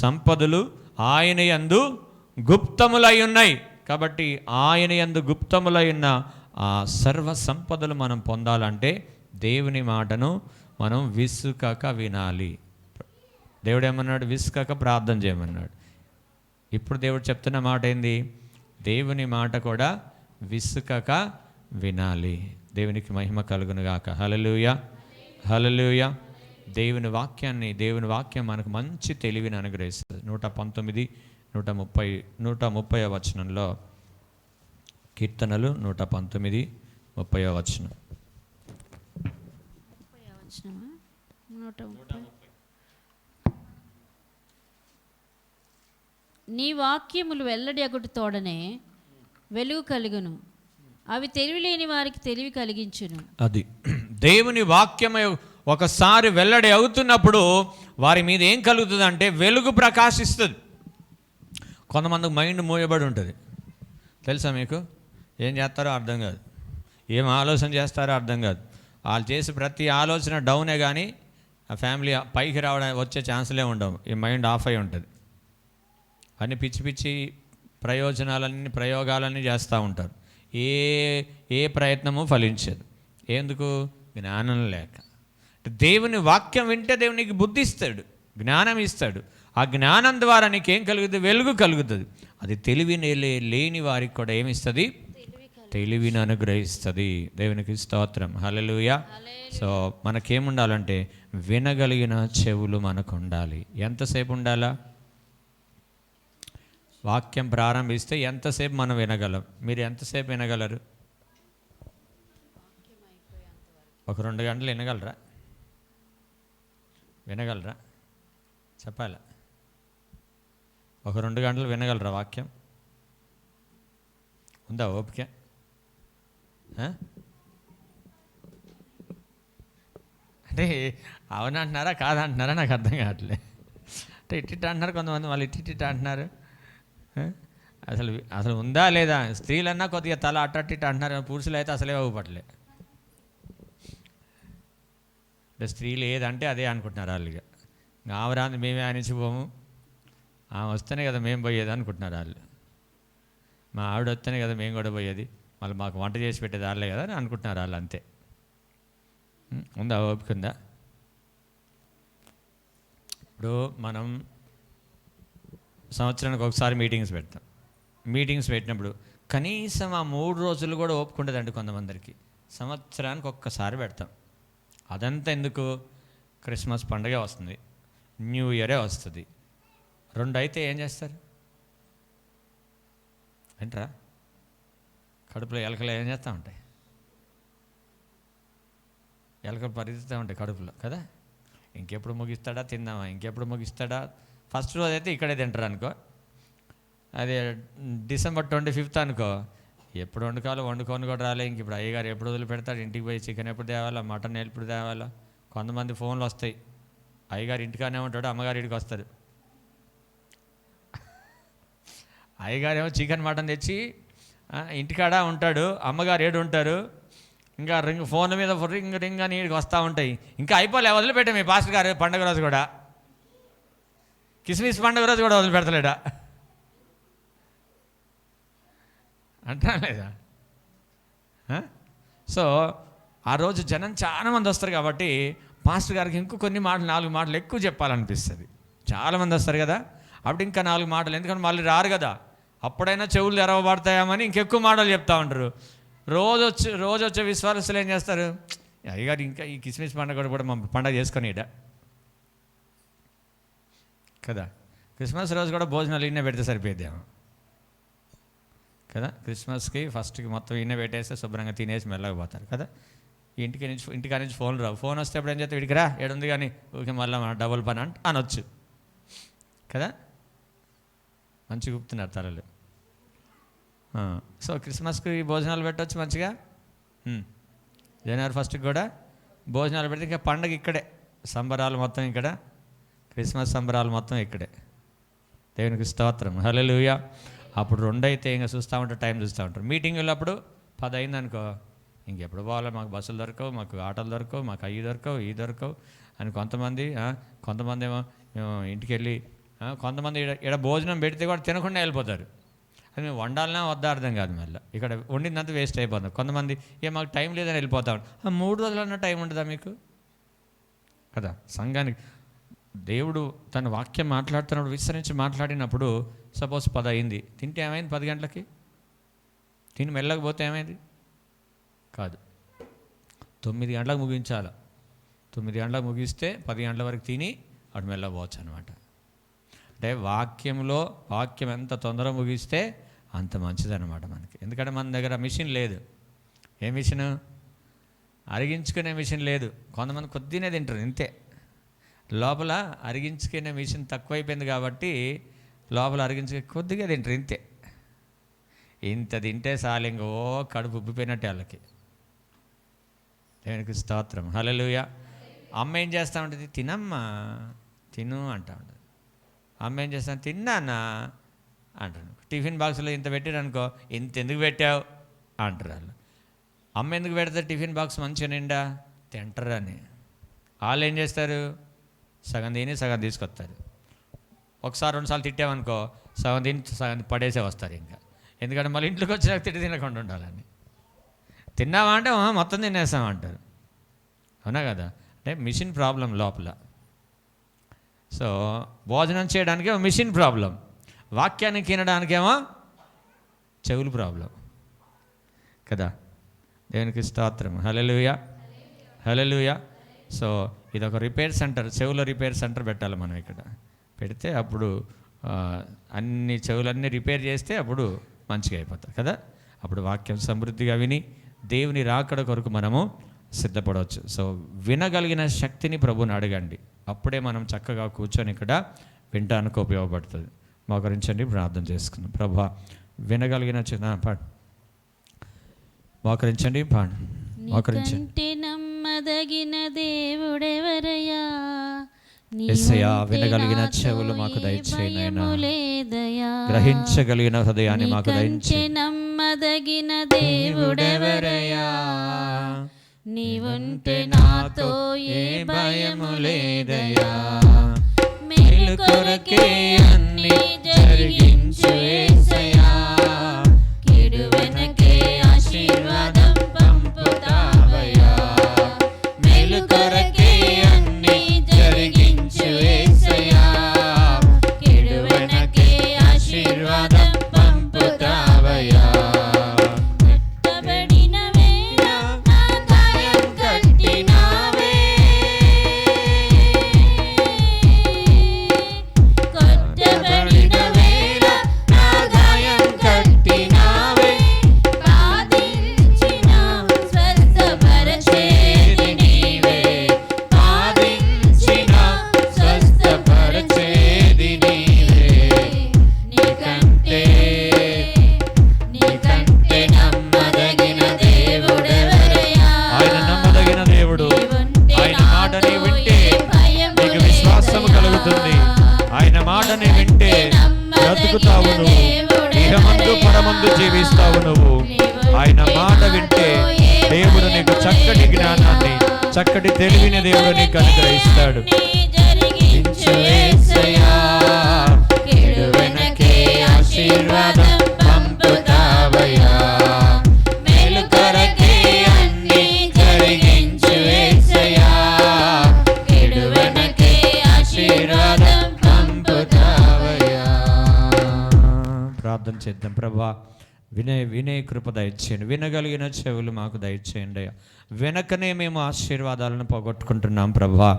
సంపదలు ఆయన యందు గుప్తములై ఉన్నాయి. కాబట్టి ఆయన యందు గుప్తములై ఉన్న ఆ సర్వ సంపదలు మనం పొందాలంటే దేవుని మాటను మనం విసుకక వినాలి. దేవుడు ఏమన్నాడు? విసుకక ప్రార్థన చేయమన్నాడు. ఇప్పుడు దేవుడు చెప్తున్న మాట ఏంది? దేవుని మాట కూడా విసుకక వినాలి. దేవునికి మహిమ కలుగును గాక. హల్లెలూయా, హల్లెలూయా. దేవుని వాక్యం మనకు మంచి తెలివిని అనుగ్రహిస్తుంది. 119, 130 వచనంలో, కీర్తనలు 119, 30 వచనం. నీ వాక్యములు వెల్లడి అగుటి తోడనే వెలుగు కలుగును, అవి తెలివి లేని వారికి తెలివి కలిగించును. అది దేవుని వాక్యం ఒకసారి వెల్లడి అవుతున్నప్పుడు వారి మీద ఏం కలుగుతుంది అంటే వెలుగు ప్రకాశిస్తుంది. కొంతమందికి మైండ్ మూయబడి ఉంటుంది, తెలుసా మీకు? ఏం చేస్తారో అర్థం కాదు, ఏం ఆలోచన చేస్తారో అర్థం కాదు. వాళ్ళు చేసి ప్రతి ఆలోచన డౌనే, కానీ ఆ ఫ్యామిలీ పైకి రావడానికి వచ్చే ఛాన్సులే ఉండవు. ఈ మైండ్ ఆఫ్ అయి ఉంటుంది. అన్ని పిచ్చి పిచ్చి ప్రయోగాలన్నీ చేస్తూ ఉంటారు. ఏ ప్రయత్నము ఫలించదు. ఎందుకు? జ్ఞానం లేక. దేవుని వాక్యం వింటే దేవునికి బుద్ధి ఇస్తాడు, జ్ఞానం ఇస్తాడు. ఆ జ్ఞానం ద్వారా నీకేం కలుగుతుంది? వెలుగు కలుగుతుంది. అది తెలివి లేని వారికి కూడా ఏమిస్తుంది? తెలివిని అనుగ్రహిస్తుంది. దేవునికి స్తోత్రం, హల్లెలూయా. సో మనకేముండాలంటే వినగలిగిన చెవులు మనకు ఉండాలి. ఎంతసేపు ఉండాలా? వాక్యం ప్రారంభిస్తే ఎంతసేపు మనం వినగలం? మీరు ఎంతసేపు వినగలరు? ఒక 2 గంటలు వినగలరా? చెప్పాలా? ఒక 2 గంటలు వినగలరా వాక్యం? ఉందా ఓపిక? అంటే అవునంటున్నారా కాదంటున్నారా నాకు అర్థం కావట్లే. అంటే ఇట్టిట్ట అంటున్నారు కొంతమంది, వాళ్ళు ఇట్టిట్ట అంటున్నారు. అసలు ఉందా లేదా? స్త్రీలన్నా కొద్దిగా తల అట్టిట్ట అంటున్నారు, పురుషులు అయితే అసలే ఊపట్లే. అంటే స్త్రీలు ఏదంటే అదే అనుకుంటున్నారు వాళ్ళుగా. ఆమెరాంది మేమే అనిచిపోము, ఆమె వస్తేనే కదా మేము పోయేది అనుకుంటున్నారు వాళ్ళు. మా ఆవిడ వస్తేనే కదా మేము కూడా పోయేది, మళ్ళీ మాకు వంట చేసి పెట్టేది వాళ్ళే కదా అని అనుకుంటున్నారు వాళ్ళు. అంతే. ఉందా ఓపిక? ఉందా? ఇప్పుడు మనం సంవత్సరానికి ఒకసారి మీటింగ్స్ పెడతాం. మీటింగ్స్ పెట్టినప్పుడు కనీసం ఆ 3 రోజులు కూడా ఓపుకుంటుందండి కొంతమందికి. సంవత్సరానికి ఒక్కసారి పెడతాం. అదంతా ఎందుకు? క్రిస్మస్ పండుగ వస్తుంది, న్యూ ఇయరే వస్తుంది. 2 అయితే ఏం చేస్తారు? ఏంట్రా కడుపులో ఎలకలు ఏం చేస్తూ ఉంటాయి? ఎలకలు పరిగెత్తుతూ ఉంటాయి కడుపులో కదా. ఇంకెప్పుడు ముగిస్తాడా తిందామా, ఇంకెప్పుడు ముగిస్తాడా. ఫస్ట్ రోజు అయితే ఇక్కడే తింటారు అనుకో. అదే డిసెంబర్ 25th అనుకో, ఎప్పుడు వండుకొని కూడా రాలే. ఇంక ఇప్పుడు అయ్యగారు ఎప్పుడు వదిలి పెడతాడు? ఇంటికి పోయి చికెన్ ఎప్పుడు తేవాలా, మటన్ ఎప్పుడు తేవాలా. కొంతమంది ఫోన్లు వస్తాయి, అయ్యగారు ఇంటికానే ఉంటాడు, అమ్మగారు ఇంటికి వస్తారు. అయ్యగారు ఏమో చికెన్ మటన్ తెచ్చి ఇంటికాడ ఉంటాడు, అమ్మగారు ఏడు ఉంటారు. ఇంకా ఫోన్ల మీద రింగ్ అని ఇంటికి వస్తూ ఉంటాయి. ఇంకా అయిపోలే, వదిలిపెట్టాము మీ పాస్టర్ గారు పండుగ రోజు కూడా. కిస్మిస్ పండుగ రోజు కూడా వదిలిపెడతలేడా అంటా లేదా? సో ఆ రోజు జనం చాలామంది వస్తారు కాబట్టి పాస్టర్ గారికి ఇంకో కొన్ని మాటలు 4 మాటలు ఎక్కువ చెప్పాలనిపిస్తుంది. చాలామంది వస్తారు కదా, అప్పుడు ఇంకా 4 మాటలు, ఎందుకంటే మళ్ళీ రారు కదా. అప్పుడైనా చెవులు తెరవబడతాయామని ఇంకెక్కువ మాటలు చెప్తూ ఉంటారు. రోజు వచ్చే విశ్వాసులు ఏం చేస్తారు? అయ్యగారు ఇంకా ఈ కిస్మిస్ పండుగ కూడా మనం పండుగ చేసుకొని కదా. క్రిస్మస్ రోజు కూడా భోజనాలు ఈయన పెడితే సరిపోద్దేమో కదా. క్రిస్మస్కి ఫస్ట్కి మొత్తం ఈయన పెట్టేస్తే శుభ్రంగా తినేసి మెల్లకపోతారు కదా. ఇంటికా నుంచి ఫోన్ రావు. ఫోన్ వస్తే ఎప్పుడు ఏం చేస్తే వీడికి రా ఏడుంది కానీ ఊరికే మళ్ళీ డబుల్ పని అనొచ్చు కదా. మంచిగా గుప్తున్నారు తలలు. సో క్రిస్మస్కి భోజనాలు పెట్టవచ్చు మంచిగా. జనవరి 1కి కూడా భోజనాలు పెడితే ఇంకా పండగ ఇక్కడే, సంబరాలు మొత్తం ఇక్కడ, క్రిస్మస్ సంబరాలు మొత్తం ఇక్కడే. దేవునికి స్తోత్రం, హల్లెలూయా. అప్పుడు 2 అయితే ఇంకా చూస్తూ ఉంటారు, టైం చూస్తూ ఉంటారు. మీటింగ్ వెళ్ళినప్పుడు 10 అయిందనుకో, ఇంకెప్పుడు పోవాలి, మాకు బస్సులు దొరకవు, మాకు ఆటోలు దొరకవు, మాకు అవి దొరకవు ఈ దొరకవు అని కొంతమంది ఏమో మేము ఇంటికి వెళ్ళి కొంతమంది ఇక్కడ భోజనం పెడితే కూడా తినకుండా వెళ్ళిపోతారు. అది మేము వండాలన్నా వద్దా అర్థం కాదు. మళ్ళీ ఇక్కడ వండిందంతా వేస్ట్ అయిపోతుంది. కొంతమంది మాకు టైం లేదని వెళ్ళిపోతాం. 3 రోజులన్నా టైం ఉంటుందా మీకు కదా. సంఘానికి దేవుడు తన వాక్యం మాట్లాడుతున్నప్పుడు విస్తరించి మాట్లాడినప్పుడు సపోజ్ 10 అయింది, తింటే ఏమైంది? 10 గంటలకి తిని మెల్లకపోతే ఏమైంది? కాదు, 9 గంటలకు ముగించాలి. 9 గంటలకు ముగిస్తే 10 గంటల వరకు తిని అటు మెల్లపోవచ్చు అనమాట. అంటే వాక్యం ఎంత తొందరగా ముగిస్తే అంత మంచిదన్నమాట మనకి. ఎందుకంటే మన దగ్గర మిషన్ లేదు. ఏ మిషన్? అరిగించుకునే మిషన్ లేదు. కొంతమంది కొద్దినే తింటారు ఇంతే. లోపల అరిగించుకునే మిషన్ తక్కువైపోయింది కాబట్టి లోపల కొద్దిగా తింటారు ఇంతే. ఇంత తింటే చాలింగో కడుపు ఉబ్బిపోయినట్టే వాళ్ళకి. దేవునికి స్తోత్రం, హల్లెలూయా. అమ్మ ఏం చేస్తూ ఉంటుంది? తినమ్మా తిను అంటూ ఉంటుంది. అమ్మ ఏం చేస్తాను? తిన్నానా అంటాను. టిఫిన్ బాక్స్లో ఇంత పెట్టారనుకో, ఇంత ఎందుకు పెట్టావు అంటారు వాళ్ళు. అమ్మ ఎందుకు పెడతారు టిఫిన్ బాక్స్ మంచిగా నిండా? తింటారని. వాళ్ళు ఏం చేస్తారు? సగం తిని సగం తీసుకొస్తారు. ఒకసారి 2 సార్లు తిట్టామనుకో, సగం తిని సగం పడేసే వస్తారు ఇంకా. ఎందుకంటే మళ్ళీ ఇంట్లోకి వచ్చాక తినకుండా ఉండాలని. తిన్నావా అంటే మొత్తం తినేస్తామంటారు. అవునా కదా. అంటే మిషన్ ప్రాబ్లం లోపల. సో భోజనం చేయడానికేమో మిషన్ ప్రాబ్లం, వాక్యాన్ని తినడానికేమో చెవులు ప్రాబ్లం కదా. దేవునికి స్తోత్రం, హల్లెలూయా, హల్లెలూయా. సో ఇదొక రిపేర్ సెంటర్, చెవుల రిపేర్ సెంటర్ పెట్టాలి మనం ఇక్కడ. పెడితే అప్పుడు అన్ని చెవులన్నీ రిపేర్ చేస్తే అప్పుడు మంచిగా అయిపోతుంది కదా. అప్పుడు వాక్యం సమృద్ధిగా విని దేవుని రాకడ కొరకు మనము సిద్ధపడవచ్చు. సో వినగలిగిన శక్తిని ప్రభుని అడగండి. అప్పుడే మనం చక్కగా కూర్చొని ఇక్కడ వినటానికి ఉపయోగపడుతుంది. మోకరించండి, ప్రార్థన చేసుకుందాం. ప్రభువా, వినగలిగిన మోకరించండి, మోకరించండి. నమ్మదగిన దేవుడెవరయ్యా? యేసయ్యా, వినగలిగిన చెవులు మాకు దయచేయనైనా, గ్రహించగలిగిన హృదయాన్ని మాకు దయచేయి. నమ్మదగిన దేవుడెవరయ్యా? నీవుంటే నాతో ఏ భయము లేదయ్యా. మేలు కొరకే అన్ని జరిగించు యేసయ్యా. కీడు వెనకే ఆశీర్వాదం పంపుతావయ్యా. మేలు కొరకే అన్ని జరిగించు యేసయ్యా. కీడు వెనకే ఆశీర్వాదం పంపుతావయ్యా. ఆయన మాటని వింటే బ్రతుకుతావు నువ్వు, ఇహమందు పరమందు జీవిస్తావు నువ్వు. ఆయన మాట వింటే దేవుడు నీకు చక్కటి జ్ఞానాన్ని, చక్కటి తెలివిని దేవుడు నీకు అనుగ్రహిస్తాడు. ఆశీర్వాదం పంపుతావయ్యా. మేలు కొరకే అన్ని జరిగించు యేసయ్యా. కీడు వెనకే ఆశీర్వాదం పంపుతావయ్యా. ప్రార్థన చేద్దాం. ప్రభువా, వినే కృప దయచేయండి. వినగలిగిన చెవులు మాకు దయచేయండి అయ్యా. వెనకనే మేము ఆశీర్వాదాలను పోగొట్టుకుంటున్నాం ప్రభువా.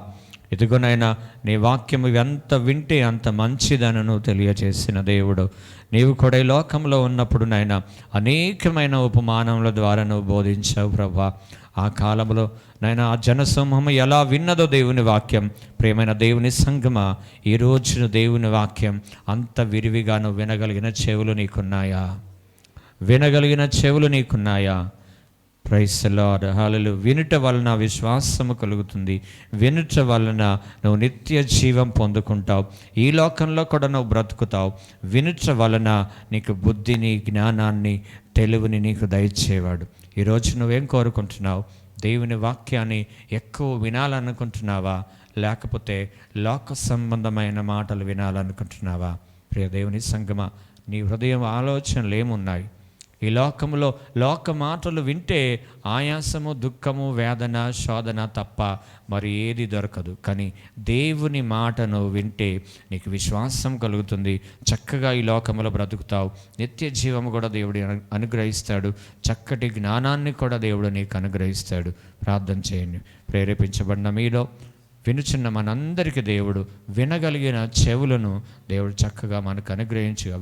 ఇదిగోనైనా నీ వాక్యము ఎంత వింటే అంత మంచిదని నువ్వు తెలియజేసిన దేవుడు. నీవు కూడా ఈ లోకంలో ఉన్నప్పుడు నాయన అనేకమైన ఉపమానముల ద్వారా నువ్వు బోధించావు ప్రభా. ఆ కాలంలో నాయన ఆ జనసమూహం ఎలా విన్నదో దేవుని వాక్యం, ప్రియమైన దేవుని సంగమా, ఈ రోజున దేవుని వాక్యం అంత విరివిగా నువ్వు వినగలిగిన చెవులు నీకున్నాయా? వినగలిగిన చెవులు నీకున్నాయా? Praise the Lord. హల్లెలూయా. వినుట వలన విశ్వాసము కలుగుతుంది. వినుట వలన నువ్వు నిత్య జీవం పొందుకుంటావు. ఈ లోకంలో కూడా నువ్వు బ్రతుకుతావు. వినుట వలన నీకు బుద్ధిని, జ్ఞానాన్ని, తెలివిని నీకు దయచేవాడు. ఈరోజు నువ్వేం కోరుకుంటున్నావు? దేవుని వాక్యాన్ని ఎక్కువ వినాలనుకుంటున్నావా, లేకపోతే లోక సంబంధమైన మాటలు వినాలనుకుంటున్నావా? ప్రియ దేవుని సంగమా, నీ హృదయం ఆలోచనలు ఏమున్నాయి? ఈ లోకంలో లోక మాటలు వింటే ఆయాసము, దుఃఖము, వేదన, శోధన తప్ప మరి ఏది దొరకదు. కానీ దేవుని మాటను వింటే నీకు విశ్వాసం కలుగుతుంది. చక్కగా ఈ లోకంలో బ్రతుకుతావు. నిత్య జీవము కూడా దేవుడు అనుగ్రహిస్తాడు. చక్కటి జ్ఞానాన్ని కూడా దేవుడు నీకు అనుగ్రహిస్తాడు. ప్రార్థన చేయండి. ప్రేరేపించబడిన మీలో వినుచున్న మనందరికీ దేవుడు వినగలిగిన చెవులను దేవుడు చక్కగా మనకు అనుగ్రహించి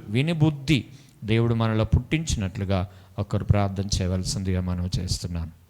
విని బుద్ధి దేవుడు మనలో పుట్టించినట్లుగా ఒకరు ప్రార్థన చేయవలసిందిగా మనం చేస్తున్నాను.